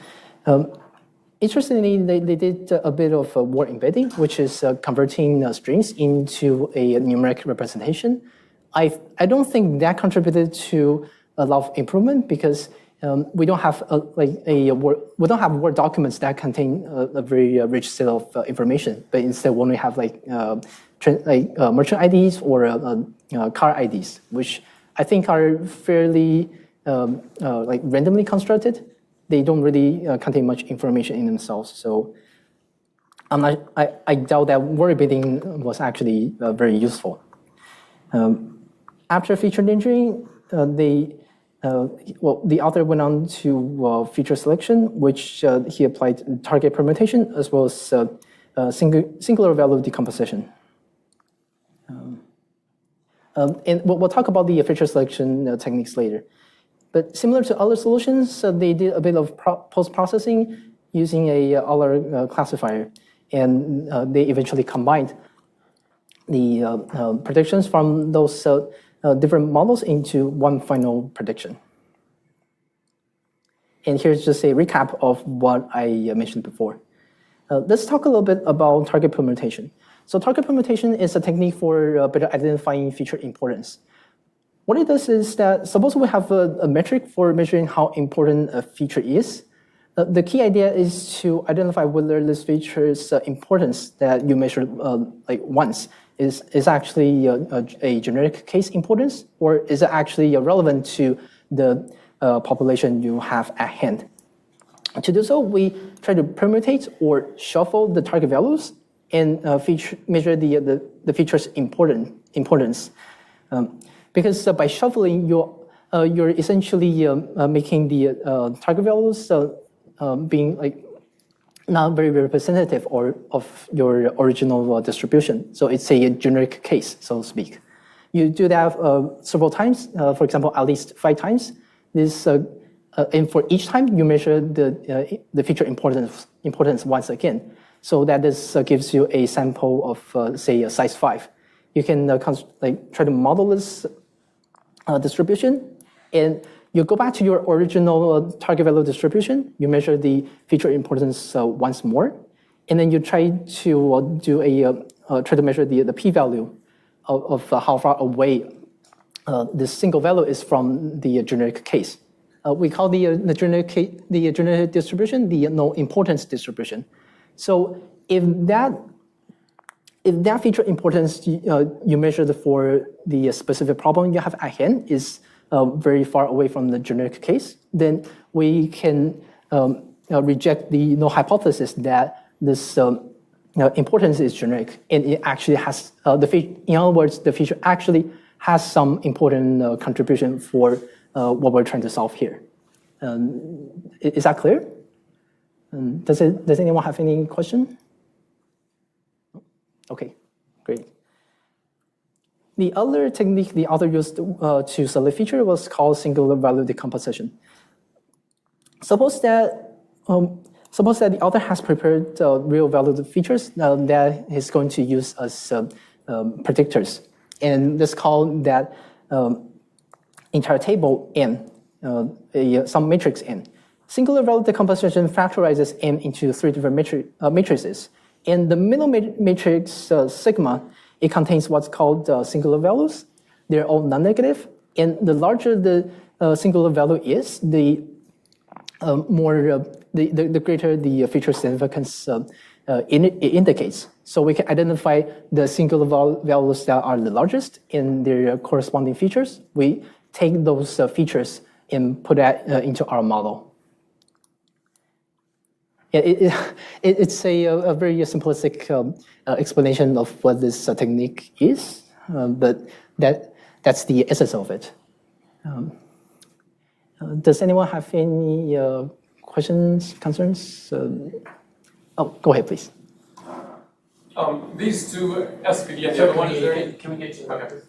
interestingly, they did a bit of word embedding, which is converting strings into a numeric representation. I don't think that contributed to a lot of improvement because we don't have Word documents that contain a very rich set of information, but instead we only have merchant IDs or car IDs, which I think are fairly randomly constructed. They don't really contain much information in themselves. So I doubt that word embedding was actually very useful. After feature engineering, the author went on to feature selection, which he applied target permutation as well as singular value decomposition. And we'll talk about the feature selection techniques later. But similar to other solutions, they did a bit of post-processing using a other classifier. And they eventually combined the predictions from those different models into one final prediction. And here's just a recap of what I mentioned before. Let's talk a little bit about target permutation. So target permutation is a technique for better identifying feature importance. What it does is that suppose we have a metric for measuring how important a feature is. The key idea is to identify whether this feature's importance that you measured like once is actually a generic case importance, or is it actually relevant to the population you have at hand. To do so, we try to permutate or shuffle the target values and measure the feature's importance. Because by shuffling, you're essentially making the target values being like not very representative of your original distribution. So it's a generic case, so to speak. You do that several times, for example, at least 5 times. This and for each time, you measure the feature importance once again. So that this gives you a sample of, say, a size 5. You can try to model this distribution, and you go back to your original target value distribution. You measure the feature importance once more, and then you try to try to measure the p-value of how far away this single value is from the generic case. We call the generic distribution the no importance distribution. So if that feature importance you measured for the specific problem you have at hand is very far away from the generic case, then we can reject the null hypothesis that this importance is generic, and it actually has in other words, the feature actually has some important contribution for what we're trying to solve here. Is that clear? Does anyone have any question? Okay, great. The other technique the author used to select feature was called singular value decomposition. Suppose that the author has prepared real valued features that he's going to use as predictors, and let's call that entire table n, some matrix n. Singular value decomposition factorizes n into 3 different matrices. In the middle matrix sigma, it contains what's called singular values. They're all non-negative, and the larger the singular value is, the greater the feature significance it indicates. So we can identify the singular values that are the largest in their corresponding features. We take those features and put that into our model. Yeah, it's a very simplistic explanation of what this technique is, but that's the essence of it. Does anyone have any questions, concerns? Oh, go ahead, please. These two SPD and the other one, is there? Can we get to that?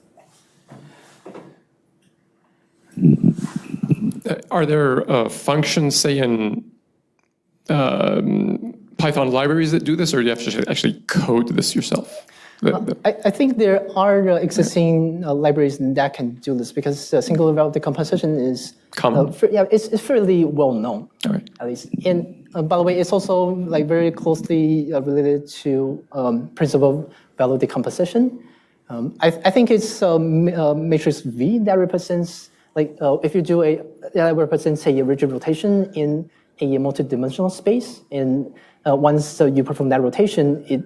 Are there functions, say, in Python libraries that do this, or do you have to actually code this yourself? I think there are existing libraries that can do this, because singular value decomposition is common. It's fairly well known, All right. at least. And by the way, it's also very closely related to principal value decomposition. I think it's matrix V that represents if you do that represents a rigid rotation in a multi-dimensional space, and once you perform that rotation, it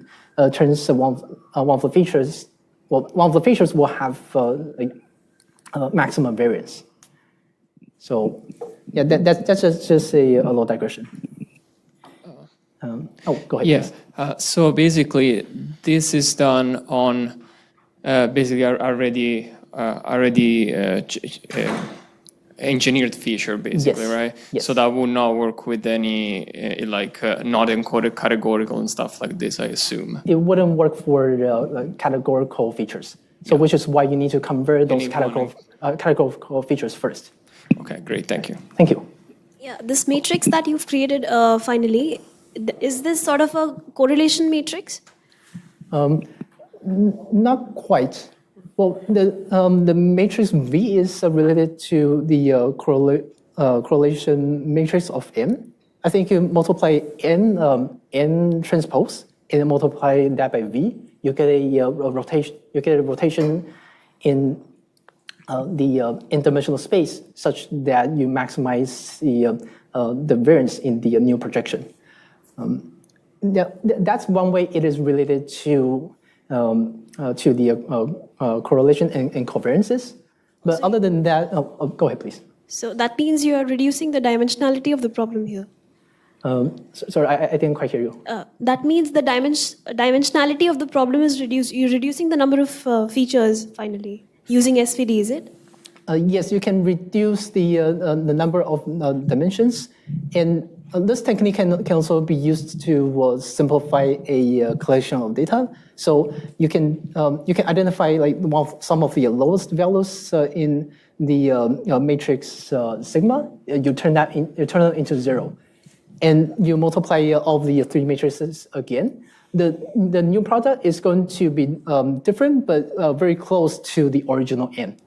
turns one of the features. Well, one of the features will have maximum variance. So, yeah, that's just a little digression. Go ahead. Yes. So basically, this is done on basically already engineered feature, basically, Yes. right? Yes. So that would not work with any not encoded categorical and stuff like this, I assume. It wouldn't work for categorical features. So which is why you need to convert those need one. categorical features first. Okay, great, thank you. Thank you. Yeah, this matrix that you've created finally, is this sort of a correlation matrix? Not quite. Well, the matrix V is related to the correlation matrix of M. I think you multiply N transpose and then multiply that by V. You get a rotation. You get a rotation in the n-dimensional space, such that you maximize the variance in the new projection. That's one way it is related to the correlation and covariances. But other than that, go ahead, please. So that means you are reducing the dimensionality of the problem here. Sorry, I didn't quite hear you. That means the dimensionality of the problem is reduced. You're reducing the number of features finally using SVD, is it? Yes, you can reduce the number of dimensions, and this technique can also be used to simplify a collection of data. So you can identify like some of the lowest values in the matrix sigma. You turn them into 0, and you multiply all the three matrices again. The new product is going to be different, but very close to the original n.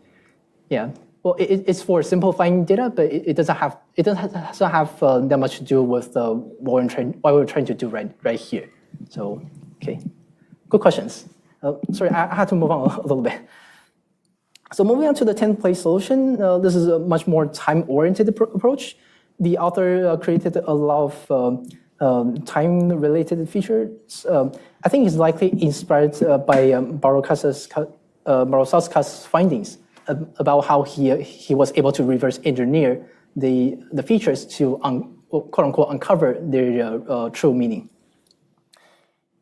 Yeah. Well, it's for simplifying data, but it doesn't have that much to do with what we're trying to do right here. So, okay, good questions. Sorry, I had to move on a little bit. So moving on to the 10-place solution, this is a much more time-oriented approach. The author created a lot of time-related features. I think it's likely inspired by Barosowska's findings about how he was able to reverse engineer the features to quote unquote uncover their true meaning.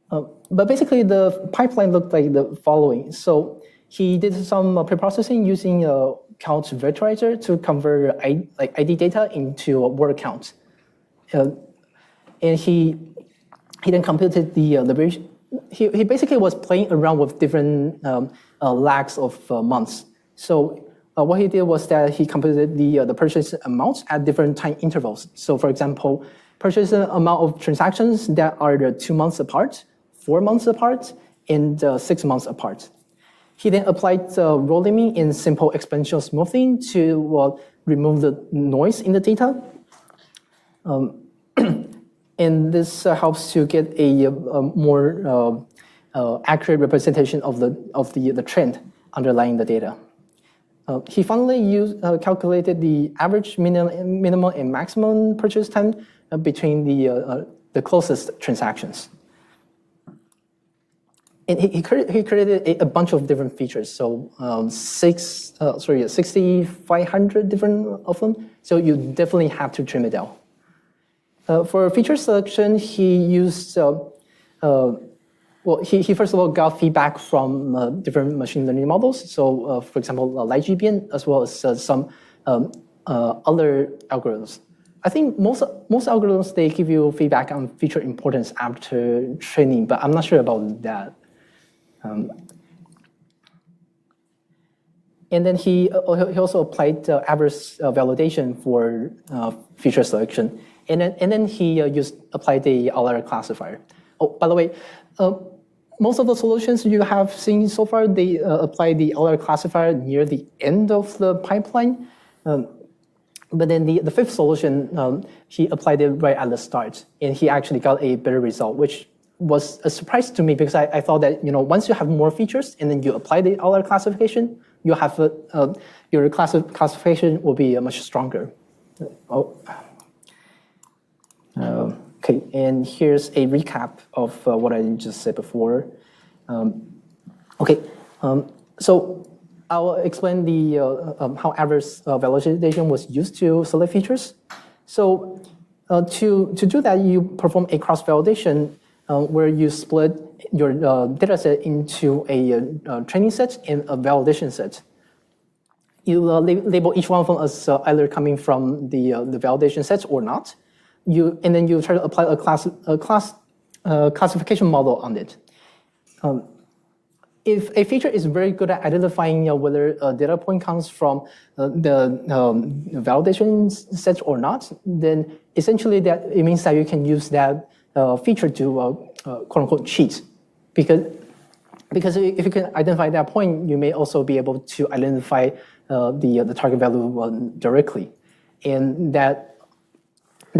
But basically, the pipeline looked like the following. So he did some preprocessing using count vectorizer to convert ID data into a word count, and he then computed the he basically was playing around with different lags of months. So what he did was that he computed the purchase amounts at different time intervals. So for example, purchase amount of transactions that are 2 months apart, 4 months apart, and 6 months apart. He then applied row limit and simple exponential smoothing to remove the noise in the data. And this helps to get a more accurate representation of the trend underlying the data. He finally calculated the average minimum and maximum purchase time between the closest transactions. And he created a bunch of different features, so 6,500 different of them. So you definitely have to trim it down. For feature selection, he used he first of all got feedback from different machine learning models. So, for example, LightGBN, as well as some other algorithms. I think most algorithms, they give you feedback on feature importance after training, but I'm not sure about that. And then he also applied average validation for feature selection. And then he applied the outlier classifier. Oh, by the way, most of the solutions you have seen so far, they apply the outlier classifier near the end of the pipeline. But then the fifth solution, he applied it right at the start, and he actually got a better result, which was a surprise to me because I thought that once you have more features and then you apply the outlier classification, you have your classification will be much stronger. Okay, and here's a recap of what I just said before. So I'll explain the how average validation was used to select features. So to do that, you perform a cross-validation where you split your data set into a training set and a validation set. You label each one of them as either coming from the validation sets or not. And then you try to apply a classification model on it. if a feature is very good at identifying whether a data point comes from the validation set or not, then essentially that it means that you can use that feature to quote unquote cheat, because if you can identify that point, you may also be able to identify the target value directly, and that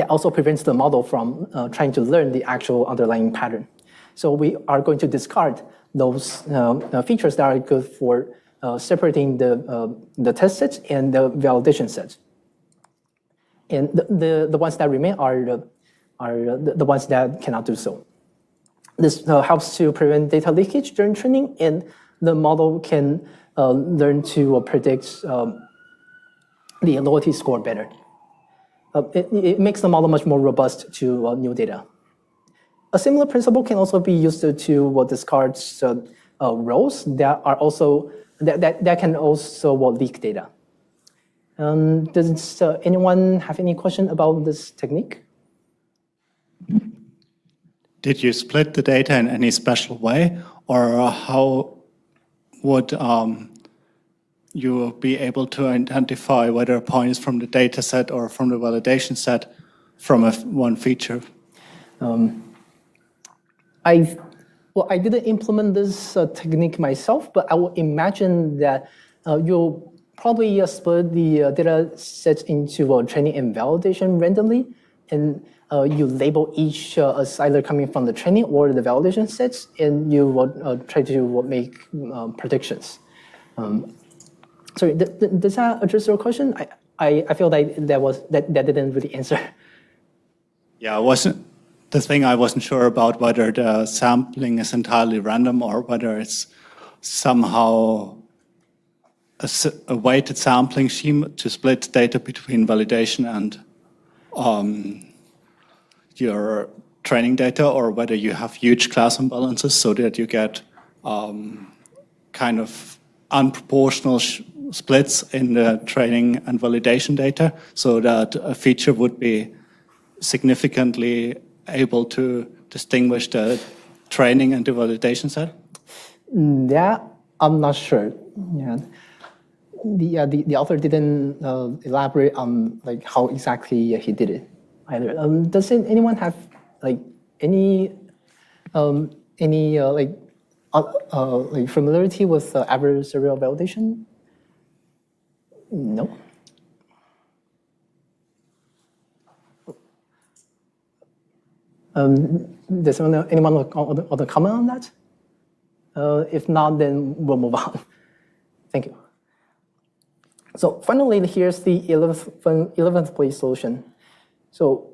also prevents the model from trying to learn the actual underlying pattern. So we are going to discard those features that are good for separating the test set and the validation set. And the ones that remain are the ones that cannot do so. This helps to prevent data leakage during training, and the model can learn to predict the loyalty score better. It makes the model much more robust to new data. A similar principle can also be used to discard rows that are also that can also leak data. Does anyone have any question about this technique? Did you split the data in any special way, or how would you be able to identify whether a point is from the data set or from the validation set from one feature? I didn't implement this technique myself, but I would imagine that you'll probably split the data sets into training and validation randomly, and you label each as either coming from the training or the validation sets, and you will try to make predictions. Sorry, does that address your question? I feel like that didn't really answer. Yeah, the thing I wasn't sure about whether the sampling is entirely random or whether it's somehow a weighted sampling scheme to split data between validation and your training data, or whether you have huge class imbalances so that you get kind of unproportional splits in the training and validation data, so that a feature would be significantly able to distinguish the training and the validation set? That I'm not sure. Yeah. The author didn't elaborate on like how exactly he did it either. Does anyone have like any familiarity with adversarial validation? No. Does anyone want to comment on that? If not, then we'll move on. Thank you. So finally, here's the 11th place solution. So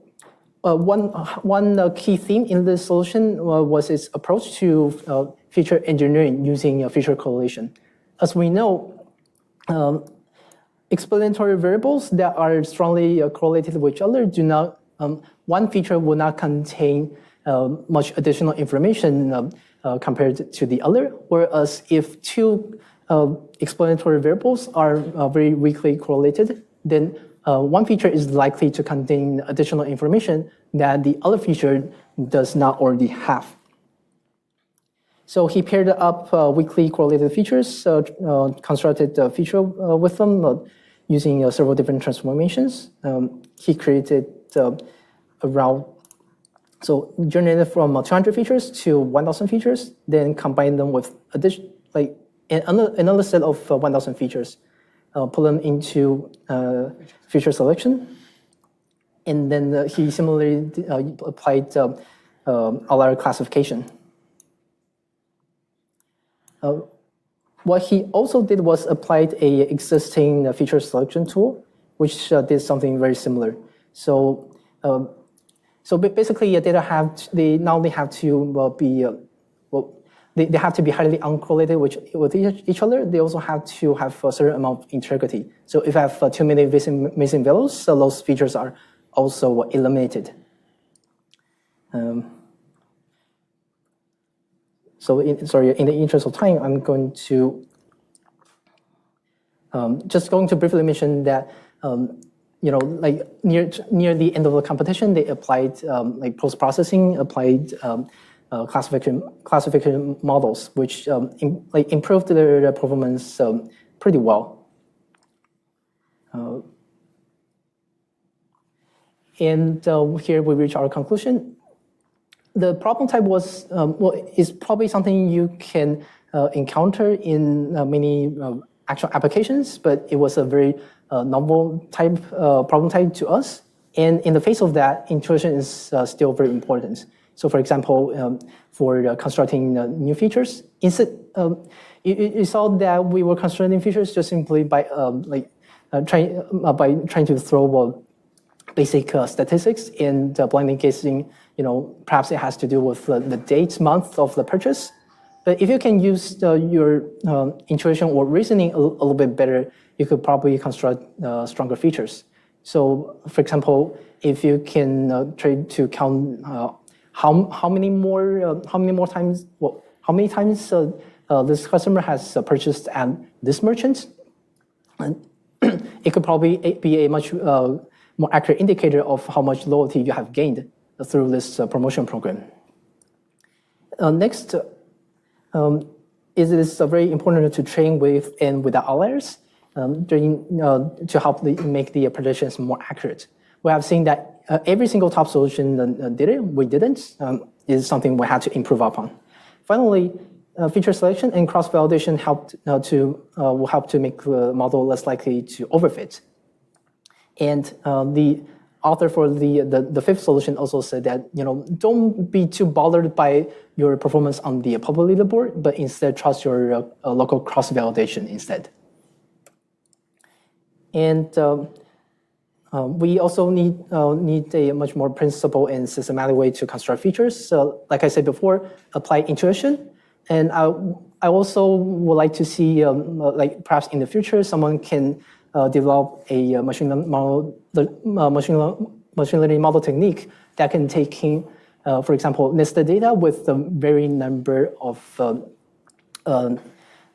one key theme in this solution was its approach to feature engineering using feature correlation. As we know, explanatory variables that are strongly correlated with each other do not, one feature will not contain much additional information compared to the other, whereas if two explanatory variables are very weakly correlated, then one feature is likely to contain additional information that the other feature does not already have. So he paired up weakly correlated features, constructed a feature with them using several different transformations. He created around, so generated from 200 features to 1,000 features, then combined them with another set of 1,000 features, put them into feature selection, and then he similarly applied outlier classification. What he also did was applied a existing feature selection tool, which did something very similar. So basically, they not only have to be they have to be highly uncorrelated with each other. They also have to have a certain amount of integrity. So if I have too many missing values, those features are also eliminated. So in the interest of time, I'm going to briefly mention that near the end of the competition, they applied post-processing, applied classification models, which improved their performance pretty well. And here we reach our conclusion. The problem type was is probably something you can encounter in many actual applications, but it was a very novel type problem type to us. And in the face of that, intuition is still very important. So, for example, for constructing new features, instead you saw that we were constructing features just simply by trying to throw basic statistics and blindly guessing. Perhaps it has to do with the date, month of the purchase. But if you can use your intuition or reasoning a little bit better, you could probably construct stronger features. So, for example, if you can try to count how many times this customer has purchased at this merchant, it could probably be a much more accurate indicator of how much loyalty you have gained through this promotion program. Next, it is very important to train with and without outliers to help make the predictions more accurate. We have seen that every single top solution did it. We didn't. Is something we had to improve upon. Finally, feature selection and cross-validation will help to make the model less likely to overfit. And the author for the fifth solution also said that don't be too bothered by your performance on the public leaderboard, but instead trust your local cross-validation instead. And we also need a much more principled and systematic way to construct features. So, like I said before, apply intuition. And I also would like to see, perhaps in the future, someone can develop a machine learning model technique that can take in, for example, nested data with a varying number of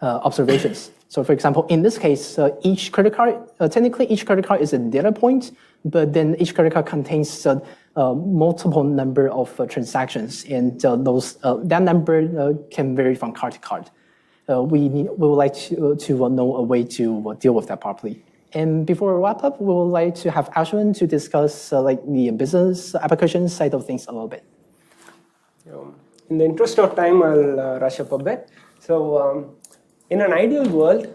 observations. So, for example, in this case, each credit card, technically each credit card is a data point, but then each credit card contains multiple number of transactions, and that number can vary from card to card. We would like to know a way to deal with that properly. And before we wrap up, we would like to have Ashwin to discuss the business application side of things a little bit. In the interest of time, I'll rush up a bit. So, in an ideal world,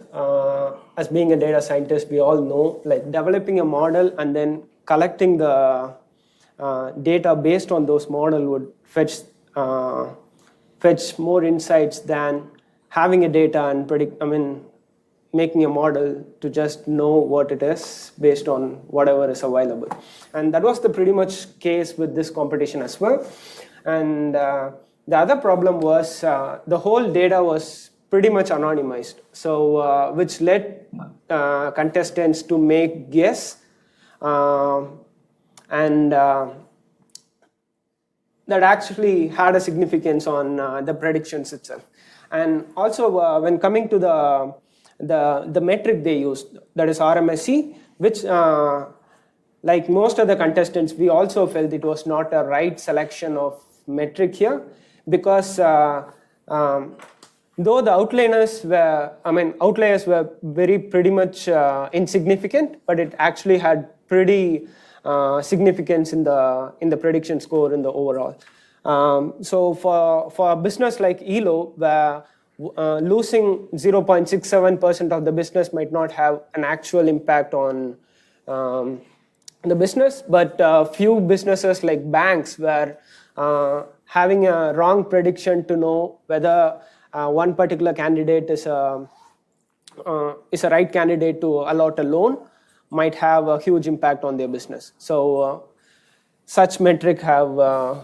as being a data scientist, we all know developing a model and then collecting the data based on those models would fetch more insights than having a data and making a model to just know what it is based on whatever is available. And that was the pretty much case with this competition as well. And the other problem was the whole data was pretty much anonymized, so which led contestants to make guess, and that actually had a significance on the predictions itself. And also, when coming to the metric they used, that is RMSE, which like most of the contestants, we also felt it was not a right selection of metric here, because though the outliers were pretty much insignificant, but it actually had pretty significance in the prediction score in the overall. So for a business like ELO, where losing 0.67% of the business might not have an actual impact on the business, but few businesses like banks were having a wrong prediction to know whether one particular candidate is a right candidate to allot a loan might have a huge impact on their business. So such metric have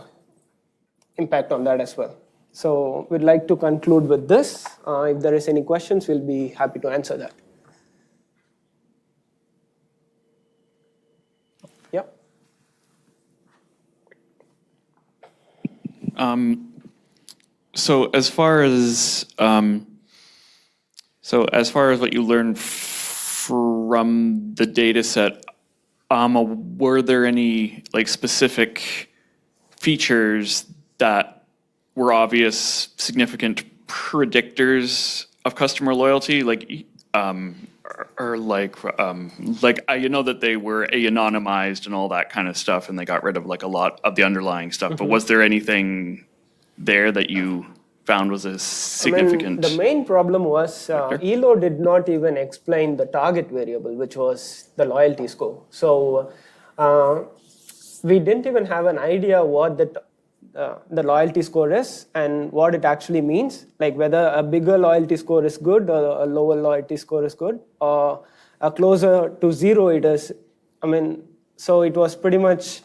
impact on that as well. So we'd like to conclude with this. If there is any questions, we'll be happy to answer that. Yeah. So as far as what you learned from the data set, were there any specific features that were obvious, significant predictors of customer loyalty, like you know that they were anonymized and all that kind of stuff, and they got rid of like a lot of the underlying stuff. But was there anything there that you found was a significant? The main problem was ELO did not even explain the target variable, which was the loyalty score. So we didn't even have an idea what the loyalty score is and what it actually means, like whether a bigger loyalty score is good or a lower loyalty score is good, or a closer to zero it is. So it was pretty much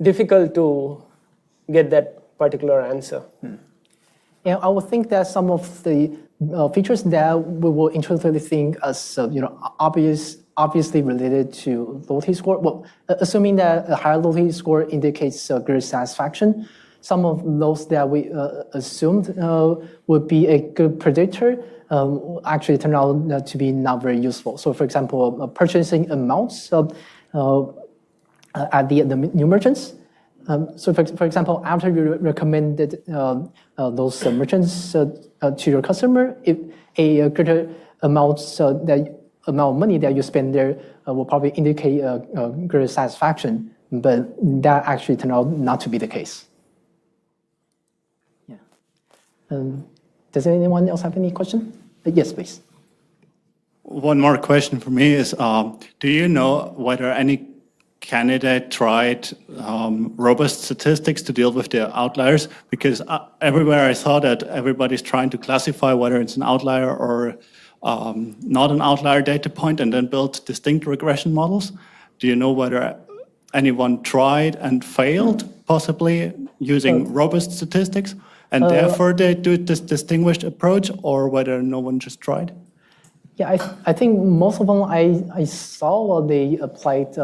difficult to get that particular answer. And I would think that some of the features that we will intuitively think as obviously related to loyalty score. Well, assuming that a higher loyalty score indicates greater satisfaction, some of those that we assumed would be a good predictor actually turn out to be not very useful. So, for example, purchasing amounts at the new merchants. So, for example, after you recommended those merchants to your customer, if a greater amount of money that you spend there will probably indicate greater satisfaction, but that actually turned out not to be the case. Yeah. Does anyone else have any question? Yes, please. One more question for me is, do you know whether any candidate tried robust statistics to deal with the outliers? Because everywhere I saw that everybody's trying to classify whether it's an outlier or not an outlier data point and then build distinct regression models. Do you know whether anyone tried and failed, possibly using robust statistics, and therefore they do this distinguished approach, or whether no one just tried? Yeah, I think most of them I saw they applied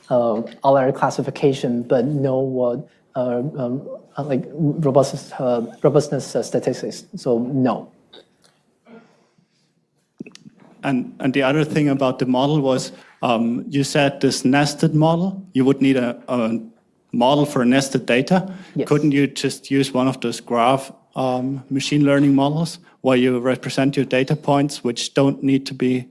outlier classification, but no like robustness statistics. So no. And the other thing about the model was, you said this nested model, you would need a model for nested data. Yes. Couldn't you just use one of those graph machine learning models where you represent your data points, which don't need to be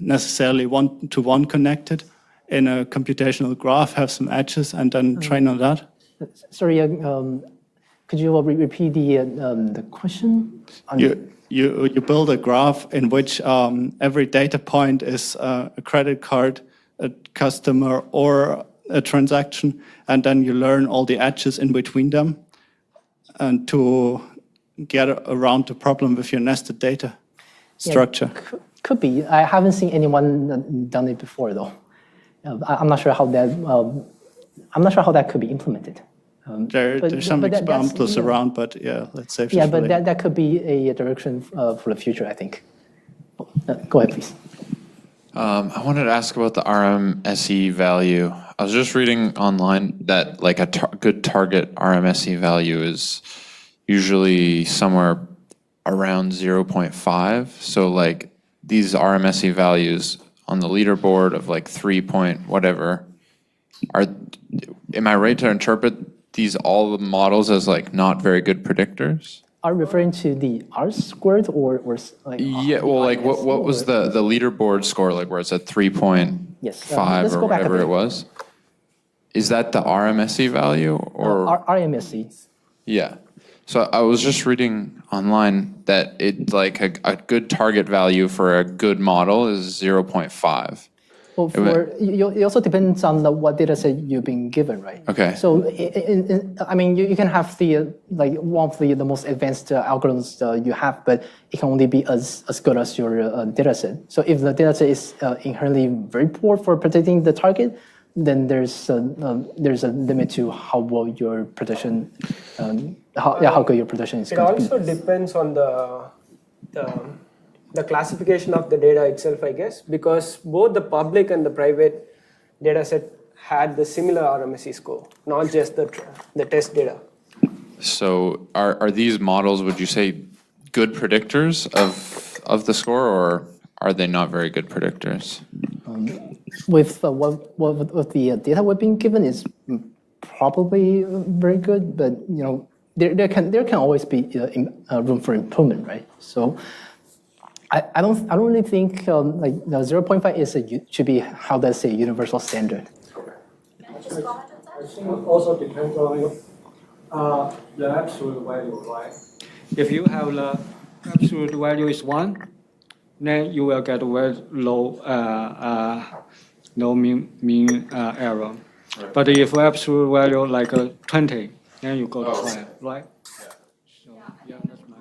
necessarily one-to-one connected in a computational graph, have some edges, and then train on that? Sorry, could you repeat the question? You build a graph in which every data point is a credit card, a customer, or a transaction, and then you learn all the edges in between them, and to get around the problem with your nested data structure. Yeah, could be. I haven't seen anyone done it before, though. I'm not sure how that could be implemented. There's some examples around, but yeah, let's say. Yeah, but that could be a direction for the future, I think. Go ahead, please. I wanted to ask about the RMSE value. I was just reading online that like a good target RMSE value is usually somewhere around 0.5. So like these RMSE values on the leaderboard of like 3 point whatever, am I right to interpret these all the models as like not very good predictors? Are you referring to the R squared or like? Yeah, well, like what was the leaderboard score like where it's at 3.5 yes. or whatever it was? Is that the RMSE value or RMSE? Yeah. So I was just reading online that it like a good target value for a good model is 0.5. Well, it also depends on what data set you've been given, right? Okay. So, I mean, you can have like one of the most advanced algorithms you have, but it can only be as good as your data set. So if the data set is inherently very poor for predicting the target, then there's a limit to how well your prediction, how good your prediction is. It also depends on the classification of the data itself, I guess, because both the public and the private data set had the similar RMSE score, not just the test data. So are these models, would you say, good predictors of the score, or are they not very good predictors? With what the data we've been given is probably very good, but there can always be room for improvement, right? So I don't really think like the 0.5 should be how they say universal standard. I think it also depends on the absolute value, right? If you have the absolute value is 1, then you will get very low mean error. Right. But if absolute value like 20, then you go to 5, right? Yeah. So, yeah, that's my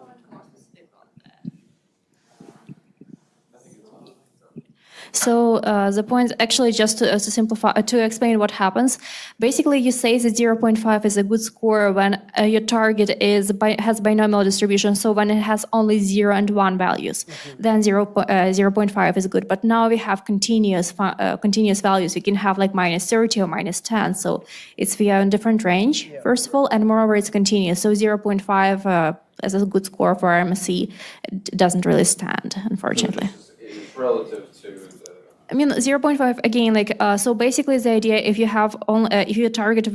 So the point actually just to simplify, to explain what happens. Basically, you say that 0.5 is a good score when your target has binomial distribution. So when it has only 0 and 1 values, then 0.5 is good. But now we have continuous values. We can have like -30 or -10. So it's via a different range, first of all, and moreover, it's continuous. So 0.5 as a good score for RMSE doesn't really stand, unfortunately. It's relative to the... I mean, 0.5 again, like so. Basically, the idea if you have only if your target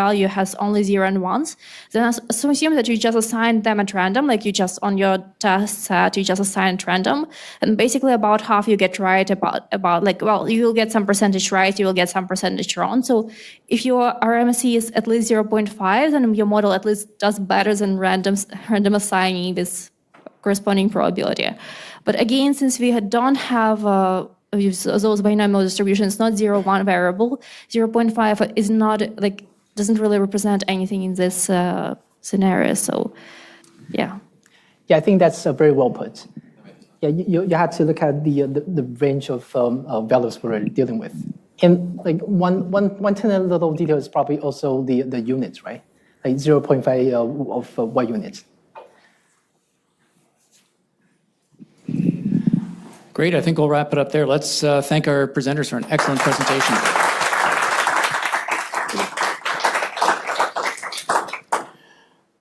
value has only 0 and 1s, then so assume that you just assign them at random, like you just on your test set you just assign at random, and basically about half you get right, about like you will get some percentage right, you will get some percentage wrong. So if your RMSE is at least 0.5, then your model at least does better than random assigning this corresponding probability. But again, since we don't have those binomial distributions, not 0, 1 variable, 0.5 is not like doesn't really represent anything in this scenario. So, yeah. Yeah, I think that's very well put. Yeah, you have to look at the range of values we're dealing with, and like one tiny little detail is probably also the units, right? Like 0.5 of what units. Great, I think we'll wrap it up there. Let's thank our presenters for an excellent presentation.